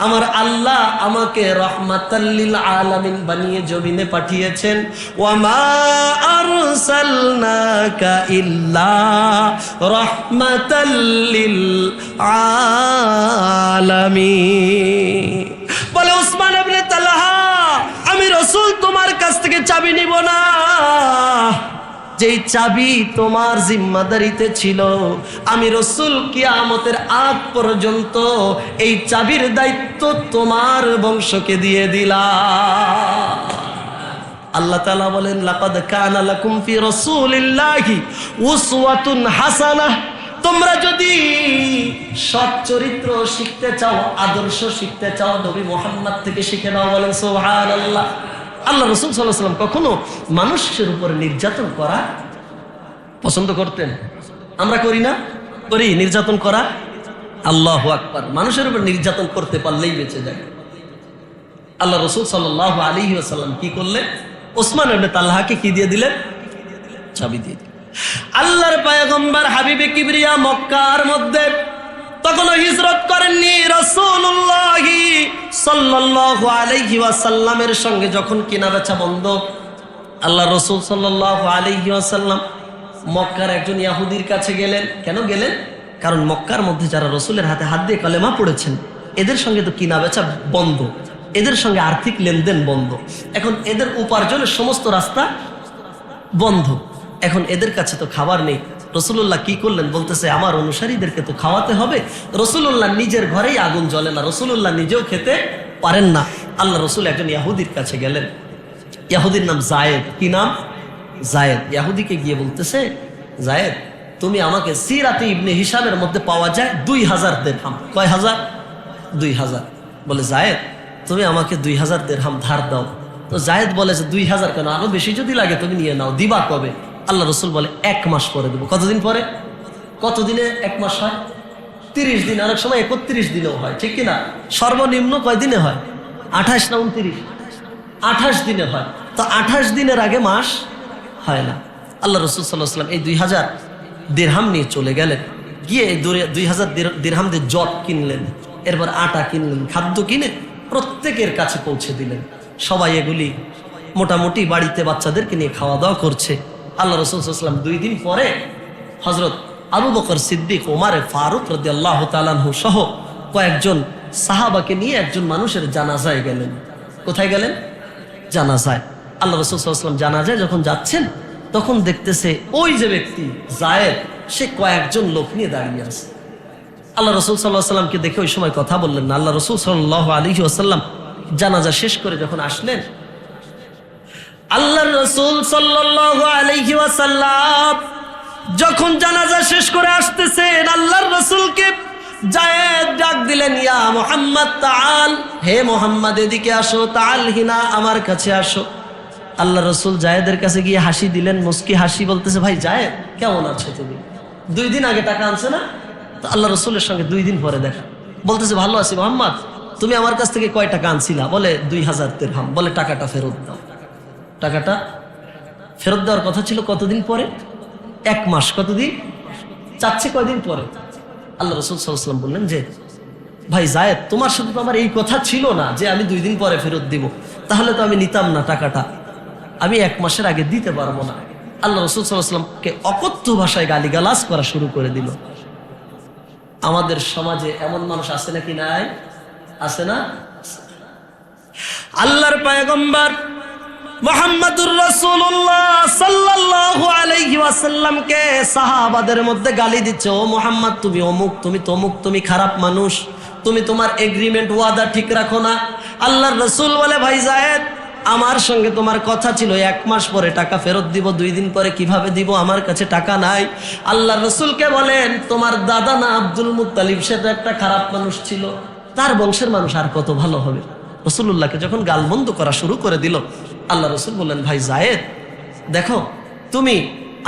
আমার আল্লাহ আমাকে রাহমাতাল লিল আলামিন বানিয়ে জমিনে পাঠিয়েছেন। ওয়া মা আরসালনাকা ইল্লা রাহমাতাল লিল আলামিন। বলে উসমান ইবনে তালহা, আমি রাসূল তোমার কাছ থেকে চাবি নিব না। যেই চাবি তোমার জিম্মাদারিতে ছিল, আমি রাসূল কিয়ামতের আগ পর্যন্ত এই চাবির দায়িত্ব তোমার বংশকে দিয়ে দিলাম। আল্লাহ তাআলা বলেন, লাকাদ কানা লাকুম ফি রাসূলিল্লাহি উসওয়াতুন হাসানাহ। তোমরা যদি সৎ চরিত্র শিখতে চাও, আদর্শ শিখতে চাও, নবী মুহাম্মদ থেকে শিখে নাও। বলেন সুবহানাল্লাহ। আল্লাহ রাসূল সাল্লাল্লাহু আলাইহি ওয়াসাল্লাম কখনো মানুষের উপরে নির্যাতন করা পছন্দ করতেন? আমরা করি না? করি নির্যাতন করা? আল্লাহু আকবার। মানুষের উপর নির্যাতন করতে পারলেই বেঁচে যায়। আল্লাহ রাসূল সাল্লাল্লাহু আলাইহি ওয়াসাল্লাম কি করলেন? উসমান ইবনে তালহাকে কি দিয়ে দিলেন? চাবি দিয়ে দিলেন। আল্লাহর পয়গম্বর হাবিবে কিবরিয়া মক্কার মধ্যে তখনও হিজরত করেননি। রাসূলুল্লাহ সাল্লাল্লাহু আলাইহি ওয়াসাল্লামের সঙ্গে যখন কেনা বেচা বন্ধ, আল্লাহ রাসূল সাল্লাল্লাহু আলাইহি ওয়াসাল্লাম মক্কার একজন ইহুদির কাছে গেলেন। কেন গেলেন? কারণ মক্কার মধ্যে যারা রাসূলের হাতে হাত দিয়ে কালেমা পড়েছেন, এদের সঙ্গে তো কিনা বেচা বন্ধ, এদের সঙ্গে আর্থিক লেনদেন বন্ধ, এখন এদের উপার্জনের সমস্ত রাস্তা বন্ধ। এখন এদের কাছে তো খাবার নেই। রাসূলুল্লাহ কি করলেন? বলতেছে, আমার অনুসারীদেরকে তো খাওয়াতে হবে। রাসূলুল্লাহ নিজের ঘরেই আগুন জ্বলে না, রাসূলুল্লাহ নিজেও খেতে পারেন না। আল্লাহ রাসূল একজন ইহুদির কাছে গেলেন। ইহুদির নাম যায়েদ। কি নাম? যায়েদ। ইহুদিকে গিয়ে বলতেছে, যায়েদ, তুমি আমাকে সিরাতে ইবনে হিশামের মধ্যে পাওয়া যায় 2000 দিরহাম। কয় হাজার? 2000। বলে, যায়েদ, তুমি আমাকে 2000 দিরহাম ধার দাও। তো যায়েদ বলে যে 2000 কেন, আরো বেশি যদি লাগে তুমি নিয়ে নাও। দিবা কবে? আল্লাহ রাসূল বলে, 1 মাস পরে দেবো। কতদিন পরে? কতদিনে 1 মাস হয়? 30 দিন, অনেক সময় 31 দিনেও হয়, ঠিক কিনা? সর্বনিম্ন কয় দিনে হয়? 28 না 29? 28 দিনে হয়। তো 28 দিনের আগে মাস হয় না। আল্লাহ রাসূল সাল্লাল্লাহু আলাইহি ওয়াসাল্লাম এই 2000 দিরহাম নিয়ে চলে গেলেন। গিয়ে 2000 দিরহাম দিয়ে জব কিনলেন, এরপর আটা কিনলেন, খাদ্য কিনে প্রত্যেকের কাছে পৌঁছে দিলেন। সবাই এগুলি মোটামুটি বাড়িতে বাচ্চাদেরকে নিয়ে খাওয়া দাওয়া করছে। আল্লাহ রাসূল সাল্লাল্লাহু আলাইহি ওয়াসাল্লাম 2 দিন পরে হযরত আবু বকর সিদ্দিক, ওমর ফারুক রাদিয়াল্লাহু তাআলা আনহু সহ কয়েকজন সাহাবাকে নিয়ে একজন মানুষের জানাজায় গেলেন। কোথায় গেলেন? জানাজায়। আল্লাহ রাসূল সাল্লাল্লাহু আলাইহি ওয়াসাল্লাম জানাজায় যখন যাচ্ছেন তখন দেখতেছে ওই যে ব্যক্তি যায়েদ, সে কয়েকজন লোক নিয়ে দাঁড়িয়ে আছে। আল্লাহ রাসূল সাল্লাল্লাহু আলাইহি ওয়াসাল্লামকে দেখে ওই সময় কথা বললেন না। আল্লাহ রাসূল সাল্লাল্লাহু আলাইহি ওয়াসাল্লাম জানাজা শেষ করে যখন আসলেন, আল্লাহ রাসূল সাল্লাল্লাহু আলাইহি ওয়াসাল্লাম যখন জানাজা শেষ করে আসতেছেন, আল্লাহর রাসূলকে যায়েদ ডাক দিলেন, ইয়া মুহাম্মদ তাআল, হে মুহাম্মদ এদিকে আসো, তাআল হিনা, আমার কাছে আসো। আল্লাহ রাসূল যায়েদের কাছে গিয়ে হাসি দিলেন, মুস্কি হাসি, বলতেছে, ভাই যায়েদ কেমন আছো তুমি? 2 দিন আগে টাকা আনছে না? তো আল্লাহ রাসূলের সঙ্গে 2 দিন পরে দেখা, বলতেছে, ভালো আছি মুহাম্মদ, তুমি আমার কাছ থেকে কয় টাকা আনছিলা? বলে 2000 দিরহাম। বলে টাকাটা ফেরত দাও। টাকাটা ফেরত দেওয়ার কথা ছিল কতদিন পরে? 1 মাস। কতদিন চাচ্ছে? কয়দিন পরে? আল্লাহ রাসূল সাল্লাল্লাহু আলাইহি ওয়াসাল্লাম বললেন যে, ভাই যায়েদ, তোমার সাথে তো আমার এই কথা ছিল না যে আমি 2 দিন পরে ফেরত দিব, তাহলে তো আমি নিতাম না টাকাটা, আমি 1 মাসের আগে দিতে পারবো না। আল্লাহ রাসূল সাল্লাল্লাহু আলাইহি ওয়াসাল্লামকে অকথ্য ভাষায় গালিগালাজ করা শুরু করে দিল। আমাদের সমাজে এমন মানুষ আছে নাকি? নাই? আছে না? আল্লাহর পয়গম্বর মুহাম্মদুর রাসূলুল্লাহ সাল্লাল্লাহু আলাইহি ওয়াসাল্লামকে সাহাবাদের মধ্যে গালি দিচ্ছে, ও মুহাম্মদ তুমি অমুক, তুমি তমুক, তুমি খারাপ মানুষ, তুমি তোমার এগ্রিমেন্ট ওয়াদা ঠিক রাখো না। আল্লাহর রাসূল বলে, ভাই যায়েদ, আমার সঙ্গে তোমার কথা ছিল 1 মাস পরে টাকা ফেরত দিব, 2 দিন পরে কিভাবে দিব? আমার কাছে টাকা নাই। আল্লাহর রাসূলকে বলেন, তোমার দাদা না আব্দুল মুত্তালিব, সে তো একটা খারাপ মানুষ ছিল, তার বংশের মানুষ আর কত ভালো হবে? রাসূলুল্লাহকে যখন গালমন্দ করা শুরু করে দিল, আল্লাহ রাসূল বললেন, ভাই যায়েদ, দেখো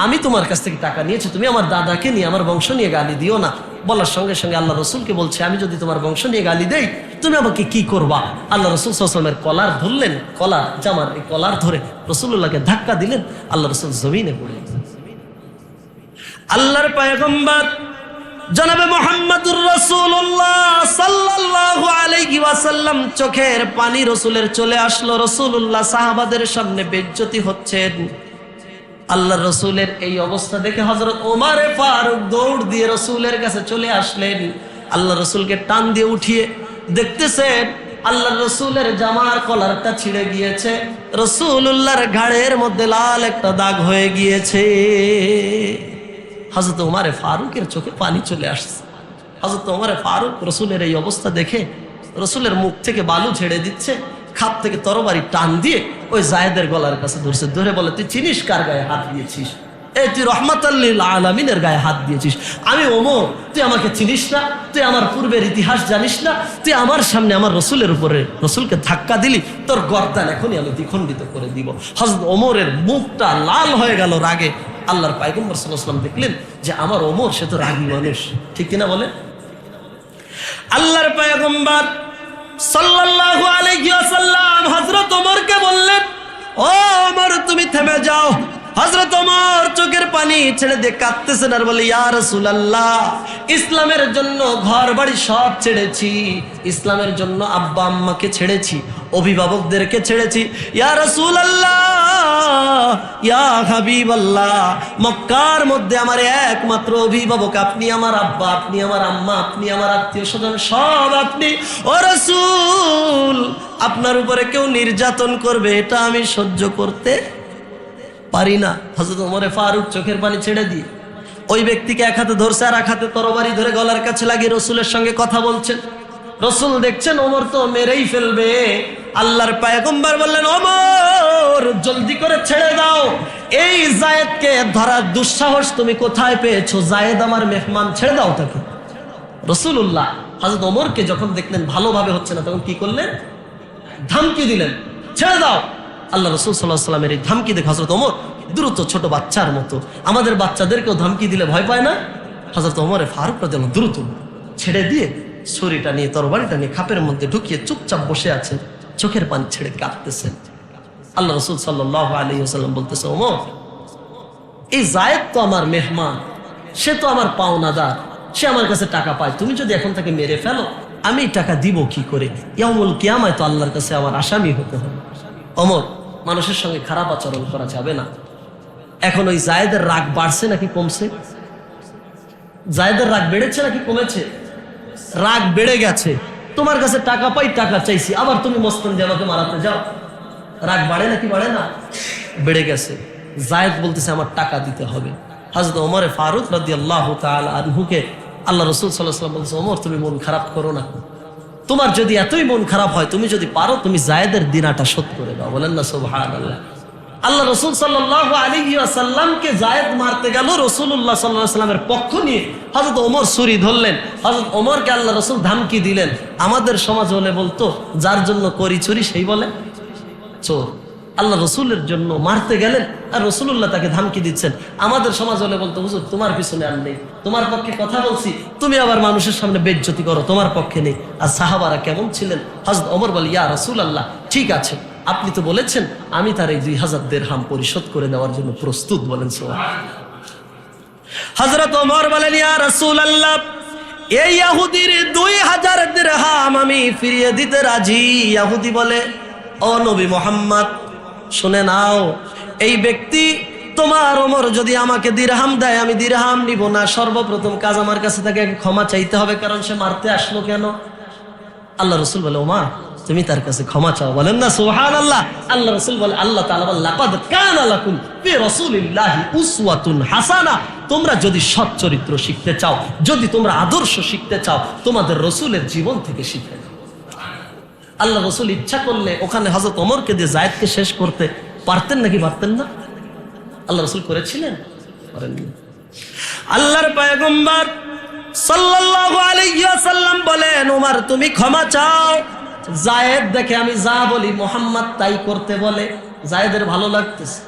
আমি তোমার কাছ থেকে টাকা নিয়েছি, তুমি আমার দাদাকে নিয়ে, আমার বংশ নিয়ে গালি দিও না। বলার সঙ্গে সঙ্গে আল্লাহ রাসূলকে বলছে, আমি যদি তোমার বংশ নিয়ে গালি দেই, তুমি আমাকে কি করবা? আল্লাহ রাসূল সাল্লাল্লাহু আলাইহি ওয়াসাল্লামের কলার ধরলেন, জামার এই কলার ধরে রাসূলুল্লাহকে ধাক্কা দিলেন। আল্লাহ রাসূল জমিনে পড়ে গেলেন। আল্লাহর পয়গম্বর জনাবে মুহাম্মদুর রাসূলুল্লাহ সাল্লাল্লাহু আলাইহি ওয়াসাল্লাম চোখের পানি রাসূলের চলে আসলো। রাসূলুল্লাহ সাহাবাদের সামনে বেইজ্জতি হচ্ছেন। আল্লাহর রাসূলের এই অবস্থা দেখে হযরত ওমর ফারুক দৌড় দিয়ে রাসূলের কাছে চলে আসলেন। আল্লাহর রাসূলকে টান দিয়ে উঠিয়ে দেখতেছেন আল্লাহর রাসূলের জামার কলারটা ছিঁড়ে গিয়েছে, রাসূলুল্লাহর ঘাড়ের মধ্যে লাল একটা দাগ হয়ে গিয়েছে। হযরত ওমর ফারুকের চোখে পানি চলে আসছে। হযরত ওমর ফারুক রাসূলের এই অবস্থা দেখে রাসূলের মুখ থেকে বালু ছেড়ে দিচ্ছে, খাপ থেকে তরবারি টান দিয়ে ওই যায়েদের গলার কাছে ধরছে, ধরে বলে, তুই চিনিস কার গায়ে হাত দিয়েছিস? এই তুই রাহমাতাল লিল আলামিনের গায়ে হাত দিয়েছিস। আমি ওমর, তুই আমাকে চিনিস না? তুই আমার পূর্বের ইতিহাস জানিস না? তুই আমার সামনে আমার রাসূলের উপরে রাসূলকে ধাক্কা দিলি, তোর গর্দান এখনই আমি দ্বিখণ্ডিত করে দিব। হযরত ওমরের মুখটা লাল হয়ে গেল রাগে। আল্লাহর পয়গম্বর সাল্লাল্লাহু আলাইহি ওয়াসাল্লাম দেখলেন যে আমার ওমর, সে তো রাগী মানুষ, ঠিক কিনা বলে? আল্লাহর পয়গম্বর সাল্লাল্লাহু আলাইহি ওয়াসাল্লাম হযরত ওমরকে বললেন, ও ওমর, তুমি থেমে যাও। হযরত ওমর চোখের পানি ছেড়ে দিয়ে কাঁদতেছেন আর বলে, ইয়া রাসূলুল্লাহ, ইসলামের জন্য ঘর বাড়ি সব ছেড়েছি, ইসলামের জন্য আব্বা আম্মাকে ছেড়েছি, অভিভাবকদেরকে ছেড়েছি। ইয়া রাসূলুল্লাহ, ইয়া হাবিবাল্লাহ, মক্কার মধ্যে আমার একমাত্র অভিভাবক আপনি, আমার আব্বা, আপনি আমার আম্মা, আপনি আমার আত্মীয় স্বজন, সব আপনি। ও রাসূল, আপনার উপরে কেউ নির্যাতন করবে এটা আমি সহ্য করতে পারি না। হযরত ওমর ফারুক চোখের পানি ছেড়ে দিয়ে ওই ব্যক্তিকে এক হাতে ধরছে আর এক হাতে তরবারি ধরে গলার কাছে লাগিয়ে রাসূলের সঙ্গে কথা বলছেন। রাসূল দেখছেন ওমর তো মেরেই ফেলবে। আল্লাহর পয়গম্বর বললেন, ওমর, জলদি করে ছেড়ে দাও, এই যায়েদকে ধরার দুঃসাহস তুমি কোথায় পেয়েছো? যায়েদ আমার মেহমান, ছেড়ে দাও তাকে। রাসূলুল্লাহ হযরত ওমরকে যখন দেখলেন ভালোভাবে হচ্ছে না, তখন কি করলেন? ধমকি দিলেন, ছেড়ে দাও। আল্লাহ রাসূল সাল্লাল্লাহু আলাইহি ওয়াসাল্লামের এই ধমকি দেখে হযরত ওমর দ্রুত, ছোট বাচ্চার মতো, আমাদের বাচ্চাদেরকেও ধমকি দিলে ভয় পায় না, হযরত ওমর ফারুক রাদিয়াল্লাহু দ্রুত ছেড়ে দিয়ে ছুরিটা নিয়ে, তরবারিটা নিয়ে খাপের মধ্যে ঢুকিয়ে চুপচাপ বসে আছেন, চোখের পানি ছেড়ে কাঁদতেছেন। আল্লাহ রাসূল সাল্লাল্লাহু আলাইহি ওয়াসাল্লাম বলতেছে, ওমর, এই যায়েদ তো আমার মেহমান, সে তো আমার পাওনাদার, সে আমার কাছে টাকা পায়, তুমি যদি এখন তাকে মেরে ফেলো আমি টাকা দিব কি করে? ইয়াউমুল কিয়ামায় তো আল্লাহর কাছে আমার আসামি হতে হবে। ওমর, মানুষের সঙ্গে খারাপ আচরণ করা যাবে না। এখন ওই জায়েদের রাগ বাড়ছে নাকি কমছে? জায়েদের রাগ বেড়েছে নাকি কমেছে? রাগ বেড়ে গেছে। তোমার কাছে টাকা পাই, টাকা চাইছি, আবার তুমি মস্তন দিয়ে আমাকে মারাতে যাও। রাগ বাড়ে নাকি বাড়ে না? বেড়ে গেছে। জায়েদ বলতেছে আমার টাকা দিতে হবে। হযরত ওমর ফারুক রাদিয়াল্লাহু তাআলা আনহুকে আল্লাহ রাসূল সাল্লাল্লাহু আলাইহি ওয়াসাল্লাম বলছে, ওমর তুমি মন খারাপ করো না, তোমার যদি এতই মন খারাপ হয়, তুমি যদি পারো তুমি জায়েদের দিনাটা শোধ করে দাও। বলেন না সুবহানাল্লাহ। আল্লাহ রাসূল সাল্লাল্লাহু আলাইহি ওয়াসাল্লামকে জায়েদ মারতে গেল, রাসূলুল্লাহ সাল্লাল্লাহু আলাইহি ওয়াসাল্লামের পক্ষ নিয়ে হযরত ওমর ছুরি ধরলেন। হযরত ওমরকে আল্লাহ রাসূল ধমকি দিলেন। আমাদের সমাজ হলে বলতো যার জন্য করি চুরি সেই বলে চোর। আল্লাহ রসুলের জন্য মারতে গেলেন আর রসুল্লাহ তাকে ধমকি দিচ্ছেন। আমাদের সমাজ হলে বলতো হুজুর তোমার পিছনে আর নেই, তোমার পক্ষে কথা বলছি, তুমি আবার মানুষের সামনে বেজ্জতি করো, তোমার পক্ষে নেই। আর সাহাবারা কেমন ছিলেন? হযরত ওমর বলে, ইয়া রাসূলুল্লাহ, ঠিক আছে, আপনি তো বলেছেন, আমি তার এই 2000 দিরহাম পরিশোধ করে দেওয়ার জন্য প্রস্তুত। বলেন সুবহানাল্লাহ। হযরত ওমর বলেন, ইয়া রাসূলুল্লাহ, এই ইহুদির 2000 দিরহাম আমি ফিরিয়ে দিতে রাজি। ইহুদি বলে, ও নবী মুহাম্মদ, শুনে নাও, এই ব্যক্তি তোমার ওমর যদি আমাকে দিরহাম দেয় আমি দিরহাম নিব না। সর্বপ্রথম কাজ আমার কাছে তাকে ক্ষমা চাইতে হবে, কারণ সে মারতে আসলো কেন? আল্লাহ রাসূল বলে, ওমা তুমি তার কাছে ক্ষমা চাও। বলেন না সুবহানাল্লাহ। আল্লাহ রাসূল বলে, আল্লাহ তাআলা বলে, লাকাদ কানা লাকুম ফি রাসূলিল্লাহি উসওয়াতুন হাসানা। তোমরা যদি সৎ চরিত্র শিখতে চাও, যদি তোমরা আদর্শ শিখতে চাও, তোমাদের রাসূলের জীবন থেকে শিখে নাও। আল্লাহ রাসূল ইচ্ছা করলে ওখানে হযরত ওমরকে দিয়ে জায়েদকে শেষ করতে পারতেন নাকি পারতেন না? আল্লাহ রাসূল করেছিলেন? করেননি। আল্লাহর পয়গম্বর সাল্লাল্লাহু আলাইহি ওয়াসাল্লাম বলেন, ওমর তুমি ক্ষমা চাও। জায়েদ দেখে আমি যা বলি মুহাম্মদ তাই করতে বলে, জায়েদের ভালো লাগতেছে।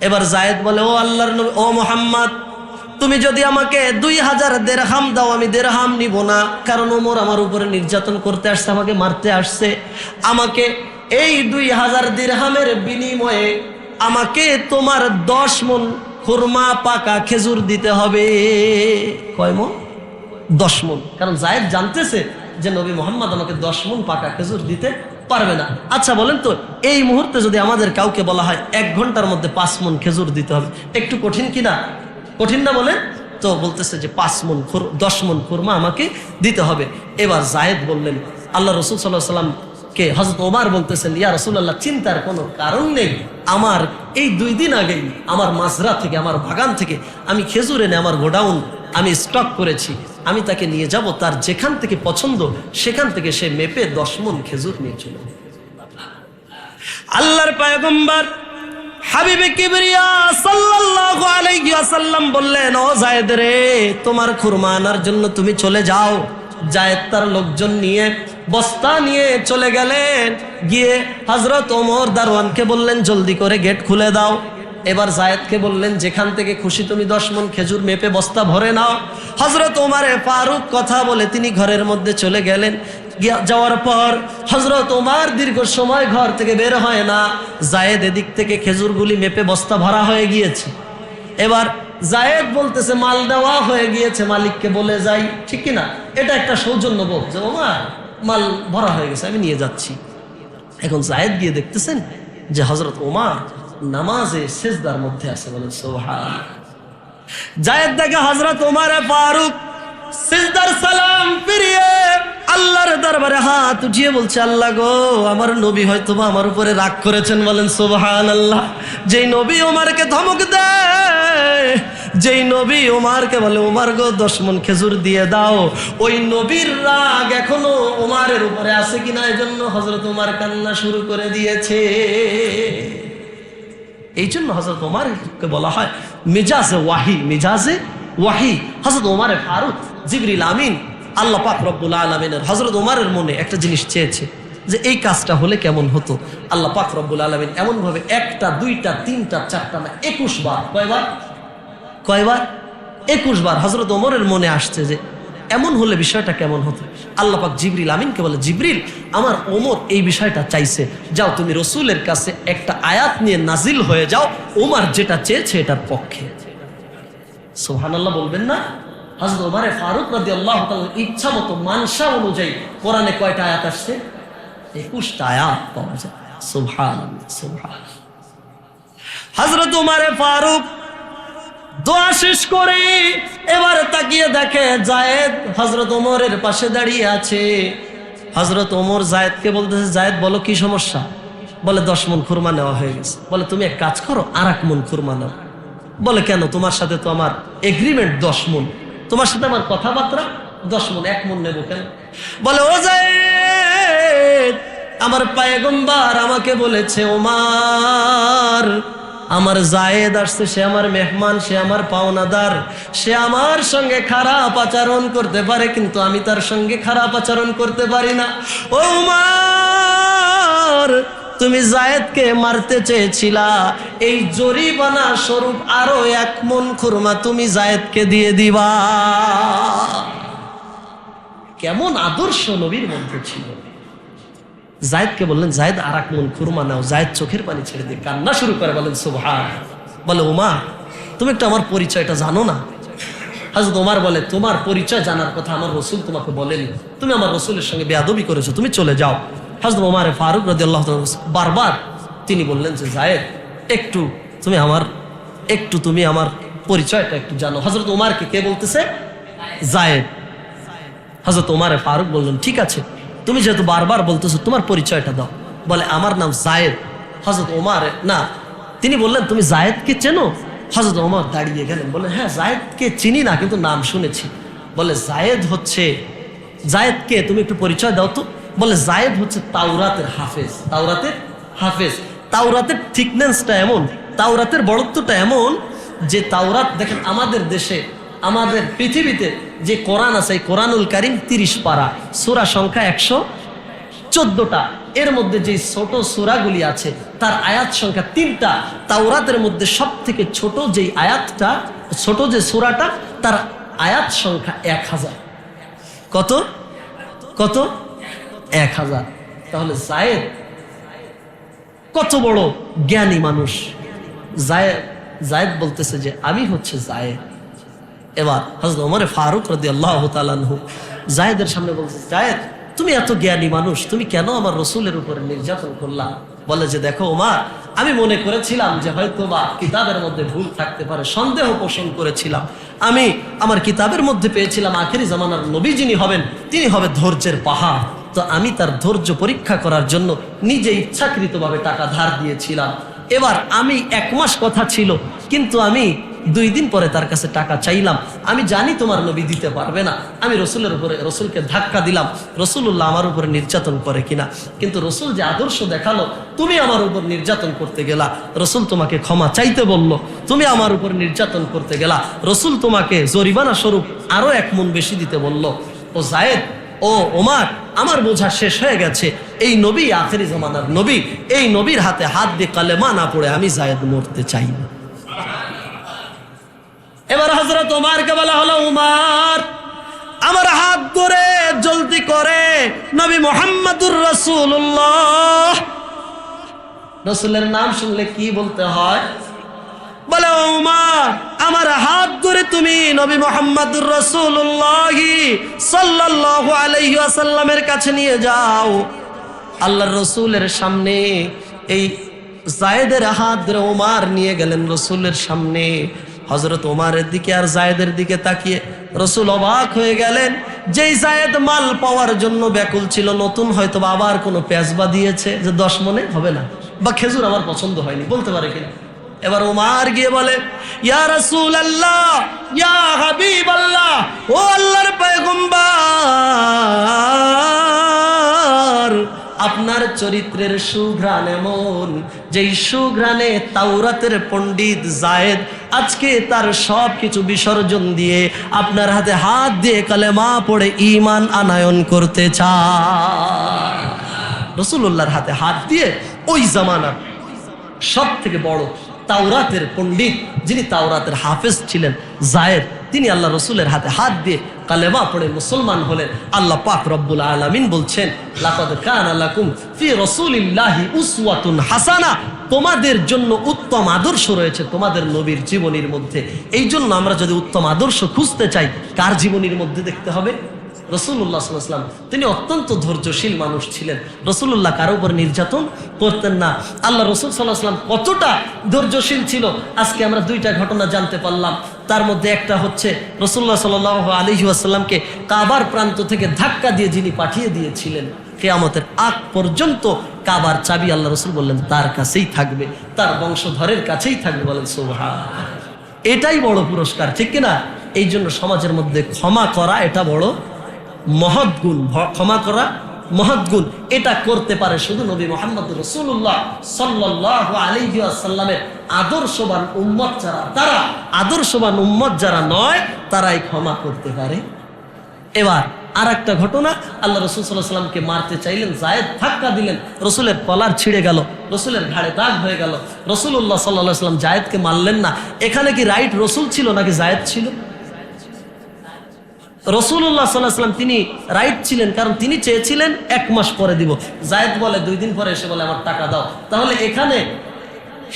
এবার জায়েদ বলে, ও আল্লাহর নবী, ও মুহাম্মদ, তুমি যদি আমাকে 2000 দিরহাম দাও আমি দিরহাম নিব না, কারণ ওমর আমার উপরে নির্যাতন করতে আসছে, আমাকে মারতে আসছে। আমাকে এই 2000 দিরহামের বিনিময়ে আমাকে তোমার 10 মণ খুরমা পাকা খেজুর দিতে হবে। কয় মণ? 10 মণ। কারণ জায়েদ জানতেছে যে নবী মুহাম্মদ আমাকে 10 মণ পাকা খেজুর দিতে পারবে না। আচ্ছা বলেন তো, এই মুহূর্তে যদি আমাদের কাউকে বলা হয় 1 ঘন্টার মধ্যে 5 মণ খেজুর দিতে হবে, একটু কঠিন কিনা? কঠিন না বলেন? তো বলতেছে যে 5 মণ 10 মণ খুরমা আমাকে দিতে হবে। এবার জায়েদ বললেন, আল্লাহ রাসূল সাল্লাল্লাহু আলাইহি ওয়াসাল্লামকে হযরত ওমর বলতেছেন, ইয়া রাসূলুল্লাহ, চিন্তার কোনো কারণ নেই, আমার এই 2 দিন আগেই আমার মাজরা থেকে, আমার বাগান থেকে আমি খেজুর এনে আমার গোডাউন আমি স্টক করেছি, আমি তাকে নিয়ে যাব, তার যেখান থেকে পছন্দ সেখান থেকে সে মেপে 10 মণ খেজুর নিয়ে চলে। আল্লাহর পয়গম্বর হাবিবে কিবরিয়া সাল্লাল্লাহু আলাইহি ওয়াসাল্লাম বললেন, ও জায়েদ রে, তোমার খুরমা আনার জন্য তুমি চলে যাও। জায়েদ তার লোকজন নিয়ে বস্তা নিয়ে চলে গেলেন। গিয়ে হযরত ওমর দারওয়ানকে বললেন, জলদি করে গেট খুলে দাও। এবার জায়েদকে বললেন, যেখান থেকে খুশি তুমি 10 মণ খেজুর মেপে বস্তা ভরে নাও। হযরত ওমরে ফারুক কথা বলে তিনি ঘরের মধ্যে চলে গেলেন। যাওয়ার পর হযরত ওমর দীর্ঘ সময় ঘর থেকে বের হয় না। জায়েদ এদিক থেকে খেজুরগুলি মেপে বস্তা ভরা হয়ে গিয়েছে। এবার জায়েদ বলতেছে, মাল দেওয়া হয়ে গিয়েছে, মালিককে বলে যাই, ঠিক কিনা? এটা একটা সৌজন্যবোধ যে ওমর মাল ভরা হয়ে গেছে, আমি নিয়ে যাচ্ছি। এখন জায়েদ গিয়ে দেখতেছেন যে হযরত ওমর নামাজে সিজদার মধ্যে আছে। বলেন সুবহানাল্লাহ। জায়েদ দেখে হযরত ওমর ফারুক সিজদার সালাম ফিরিয়ে আল্লাহর দরবারে হাত উঠিয়ে বলছে, আল্লাহ গো, আমার নবী হয়তো আমার উপরে রাগ করেছেন। বলেন সুবহানাল্লাহ। যেই নবী ওমরকে ধমক দেয়, যেই নবী ওমরকে বলে, ওমর গো 10 মণ খেজুর দিয়ে দাও, ওই নবীর রাগ এখনো ওমরের উপরে আছে কিনা, এজন্য হযরত ওমর কান্না শুরু করে দিয়েছে। এই জন্য হযরত ওমরকে বলা হয় মিজাজে ওয়াহি, মিজাজে ওয়াহি। হযরত ওমর ফারুক, জিবরিল আমিন, আল্লাহ পাক রব্বুল আলামিনের হযরত ওমরের মনে একটা জিনিস চেয়েছে যে এই কাজটা হলে কেমন হতো। আল্লাহ পাক রব্বুল আলামিন এমন ভাবে 1টা 2টা 3টা 4টা না 21 বার, কয়বার 21 বার হযরত ওমরের মনে আসছে যে এমন হলে বিষয়টা কেমন হতো। আল্লাহ পাক জিবরিল আমিনকে বলে, জিবরিল, আমার ওমর এই বিষয়টা চাইছে, যাও তুমি রসুলের কাছে একটা আয়াত নিয়ে নাজিল হয়ে যাও, ওমর যেটা চেয়েছে এটার পক্ষে। সুবহানাল্লাহ বলবেন না? হযরত ওমর ফারুক রাদিয়াল্লাহু তাআলা ইচ্ছা মতো মানসা অনুযায়ী কোরআনে কয়টা আয়াত আসছে? 21টা আয়াত পাওয়া যায়। সুবহানাল্লাহ, সুবহানাল্লাহ। হযরত ওমর ফারুক দোয়া শেষ করে এবার তাকিয়ে দেখে যায়েদ হযরত ওমরের পাশে দাঁড়িয়ে আছে। হযরত ওমর যায়েদকে বলতেছে, যায়েদ বলো কি সমস্যা? বলে 10 মণ খুরমা নেওয়া হয়ে গেছে। বলে তুমি এক কাজ করো, আর 1 মণ খুরমা নাও। বলে কেন? তোমার সাথে তো আমার এগ্রিমেন্ট 10 মণ, তোমার সাথে আমার কথাবার্তা 10 মণ, 1 মণ নেবো কেন? বলে ও যায়েদ, আমার পয়গম্বর আমাকে বলেছে ওমর, আমার যায়েদ আসছে, সে আমার মেহমান, সে আমার পাওনাদার, সে আমার সঙ্গে খারাপ আচরণ করতে পারে, কিন্তু আমি তার সঙ্গে খারাপ আচরণ করতে পারি না। ও উমর, তুমি যায়েদকে মারতে চেয়েছিলা, এই জরিমানা স্বরূপ আরো 1 মণ খুরমা তুমি যায়েদকে দিয়ে দিবা। কেমন আদর্শ নবীর মধ্যে ছিল। যায়েদকে বললেন, যায়েদ আর 1 মণ খুরমা নাও। যায়েদ চোখের পানি ছেড়ে দিয়ে কান্না শুরু করে, বলেন সুবহান। বলে ওমর, তুমি একটু আমার পরিচয়টা জানো না? হযরত ওমর বলে, তোমার পরিচয় জানার কথা আমার রাসূল তোমাকে বলেনি, তুমি আমার রাসূলের সঙ্গে বেয়াদবি করেছো, তুমি চলে যাও। হযরত ওমর ফারুক রাদিয়াল্লাহু তাআলা বারবার তিনি বললেন যে যায়েদ, একটু তুমি আমার পরিচয়টা একটু জানো। হযরত ওমরকে কে বলতেছে? যায়েদ। হযরত ওমর ফারুক বললেন, ঠিক আছে, তুমি যেহেতু বারবার বলতেছো, তোমার পরিচয়টা দাও। বলে আমার নাম যায়েদ। হযরত ওমর না, তিনি বললেন, তুমি যায়েদকে চেনো? হযরত ওমর দাঁড়িয়ে গেলেন, বলে হ্যাঁ, যায়েদকে চিনি না, কিন্তু নাম শুনেছি। বলে যায়েদকে তুমি একটু পরিচয় দাও তো। বলে যায়েদ হচ্ছে তাওরাতের হাফেজ। তাওরাতের থিকনেসটা এমন, তাওরাতের বড়ত্বটা এমন যে তাওরাত দেখেন, আমাদের দেশে, আমাদের পৃথিবীতে যে কোরআন আছে, এই কোরআনুল কারীম 30 পারা, সূরা সংখ্যা 114টা, এর মধ্যে যে ছোট সূরাগুলি আছে তার আয়াত সংখ্যা 3টা। তাওরাতের মধ্যে সব থেকে ছোট যে আয়াতটা, ছোট যে সূরাটা, তার আয়াত সংখ্যা 1000। কত? 1000। তাহলে যায়েদ কত বড় জ্ঞানী মানুষ। যায়েদ বলতেছে যে আমি হচ্ছে যায়েদ। এবার হযরত ওমর ফারুক রাদিয়াল্লাহু তাআলা আনহু যায়েদের সামনে বলছে, যায়েদ, তুমি এত জ্ঞানী মানুষ, তুমি কেন আমার রাসূলের উপরে নির্যাতন করলা? বলে যে দেখো ওমর, আমি মনে করেছিলাম যে হয়তো বা কিতাবের মধ্যে ভুল থাকতে পারে, সন্দেহ পোষণ করেছিলাম। আমি আমার কিতাবের মধ্যে পেয়েছিলাম আখেরি জামানার নবী যিনি হবেন, তিনি হবে ধৈর্যের পাহাড়। তো আমি তার ধৈর্য পরীক্ষা করার জন্য নিজে ইচ্ছাকৃতভাবে টাকা ধার দিয়েছিলাম। এবার আমি 1 মাস কথা ছিল, কিন্তু আমি 2 দিন পরে তার কাছে টাকা চাইলাম। আমি জানি তোমার নবী দিতে পারবে না, আমি রসুলকে ধাক্কা দিলাম, রসুল্লাহ আমার উপরে নির্যাতন করে কিনা। কিন্তু রসুল যে আদর্শ দেখালো, তুমি আমার উপর নির্যাতন করতে গেলা, রসুল তোমাকে ক্ষমা চাইতে বলল, তুমি আমার উপর নির্যাতন করতে গেলা, রসুল তোমাকে জরিমানা স্বরূপ আরো 1 মণ বেশি দিতে বলল। ও যায়েদ, ও ওমর, আমার বোঝা শেষ হয়ে গেছে, এই নবী আখেরি জামানার নবী, এই নবীর হাতে হাত দিয়ে কালেমা না পড়ে আমি যায়েদ মরতে চাই না। এবার হযরত ওমরকে বলা হলো, ওমর, আমার হাত ধরে জলদি করে নবী মুহাম্মদুর রাসূলুল্লাহ, রাসূলের নাম শুনলে কি বলতে হয়? বলে ওমর, আমার হাত ধরে তুমি নবী মুহাম্মদুর রাসূলুল্লাহ সাল্লাল্লাহু আলাইহি ওয়াসাল্লামের কাছে নিয়ে যাও। আল্লাহর রাসূলের সামনে এই যায়েদের হাত ধরে ওমর নিয়ে গেলেন রাসূলের সামনে। হযরত ওমরের দিকে আর যায়েদের দিকে তাকিয়ে রাসূল অবাক হয়ে গেলেন। যেই যায়েদ মাল পাওয়ার জন্য ব্যাকুল ছিল, নতুন হয়তো আবার কোনো পেঁচবা দিয়েছে যে 10 মণে হবে না, বা খেজুর আমার পছন্দ হয়নি, বলতে পারে কিনা। এবার ওমর গিয়ে বলে, ইয়া রাসূলুল্লাহ, ইয়া হাবিবাল্লাহ, ও আল্লাহর পয়গম্বর, আপনার চরিত্রের সুঘ্রাণ এমন, যেই সুঘ্রাণে তাওরাতের পণ্ডিত যায়েদ আজকে তার সব কিছু বিসর্জন দিয়ে আপনার হাতে হাত দিয়ে কালেমা পড়ে ঈমান আনয়ন করতে চায়। রাসূলুল্লাহর হাতে হাত দিয়ে ওই জামানার সব থেকে বড় তাওরাতের পণ্ডিত, যিনি তাওরাতের হাফেজ ছিলেন, যায়েদ, তিনি আল্লাহ রসুলের হাতে হাত দিয়ে কালেমা পড়ে মুসলমান হলেন। আল্লাহ পাক রব্বুল আলামিন বলছেন, লাকাদ কানা লাকুম ফি রাসূলিল্লাহি উসওয়াতুন হাসানাহ, তোমাদের জন্য উত্তম আদর্শ রয়েছে তোমাদের নবীর জীবনীর মধ্যে। এই জন্য আমরা যদি উত্তম আদর্শ খুঁজতে চাই, কার জীবনীর মধ্যে দেখতে হবে? রাসূলুল্লাহ সাল্লাল্লাহু আলাইহি ওয়াসাল্লাম। তিনি অত্যন্ত ধৈর্যশীল মানুষ ছিলেন। রাসূলুল্লাহ কারো উপর নির্যাতন করতেন না। আল্লাহ রাসূল সাল্লাল্লাহু আলাইহি ওয়াসাল্লাম কতটা ধৈর্যশীল ছিল, আজকে আমরা দুইটা ঘটনা জানতে পারলাম। তার মধ্যে একটা হচ্ছে রাসূলুল্লাহ সাল্লাল্লাহু আলাইহি ওয়াসাল্লামকে কাবার প্রান্ত থেকে ধাক্কা দিয়ে যিনি পাঠিয়ে দিয়েছিলেন, কিয়ামতের আগ পর্যন্ত কাবার চাবি আল্লাহ রাসূল বললেন তার কাছেই থাকবে, তার বংশধরের কাছেই থাকবে। বলেন সুবহানাল্লাহ। এটাই বড় পুরস্কার, ঠিক কিনা? এই জন্য সমাজের মধ্যে ক্ষমা করা এটা বড় মহৎ গুণ। ক্ষমা করা মহৎ গুণ। এটা করতে পারে শুধু নবী মুহাম্মদ রাসূলুল্লাহ সাল্লাল্লাহু আলাইহি ওয়াসাল্লামের আদর্শবান উম্মত যারা, তারা আদর্শবান উম্মত যারা নয়, তারাই ক্ষমা করতে পারে। এবার আর একটা ঘটনা, আল্লাহ রাসূল সাল্লাল্লাহু আলাইহি ওয়াসাল্লামকে মারতে চাইলেন, যায়েদ ধাক্কা দিলেন, রাসূলের কলার ছিঁড়ে গেল, রাসূলের ঘাড়ে দাগ হয়ে গেল। রাসূলুল্লাহ সাল্লাল্লাহু আলাইহি ওয়াসাল্লাম যায়েদকে মারলেন না। এখানে কি রাইট রাসূল ছিল নাকি যায়েদ ছিল? রাসূলুল্লাহ সাল্লাল্লাহু আলাইহি ওয়াসাল্লাম তিনি রাইট ছিলেন, কারণ তিনি চেয়েছিলেন 1 মাস পরে দিব। যায়েদ বলে 2 দিন পরে এসে বলে আমার টাকা দাও। তাহলে এখানে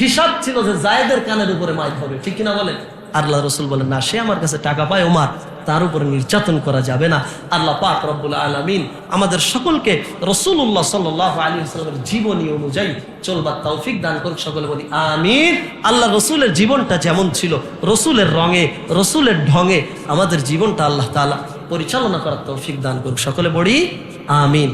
হিসাব ছিল যে যায়েদের কানের উপরে মাইর হবে, ঠিক কিনা বলেন? আল্লাহ রাসূল বলেন না, সে আমার কাছে টাকা পায়, ওমর তার উপরে নির্যাতন করা যাবে না। আল্লাহ পাক রব্বুল আলামিন আমাদের সকলকে রাসূলুল্লাহ সাল্লাল্লাহু আলাইহি ওয়াসাল্লামের জীবনী অনুযায়ী চলবার তৌফিক দান করুক। সকলে বলি আমিন। আল্লাহ রাসূলের জীবনটা যেমন ছিল, রাসূলের রঙে, রাসূলের ঢঙে আমাদের জীবনটা আল্লাহ তাআলা পরিচালনা করার তৌফিক দান করুক। সকলে বলি আমিন।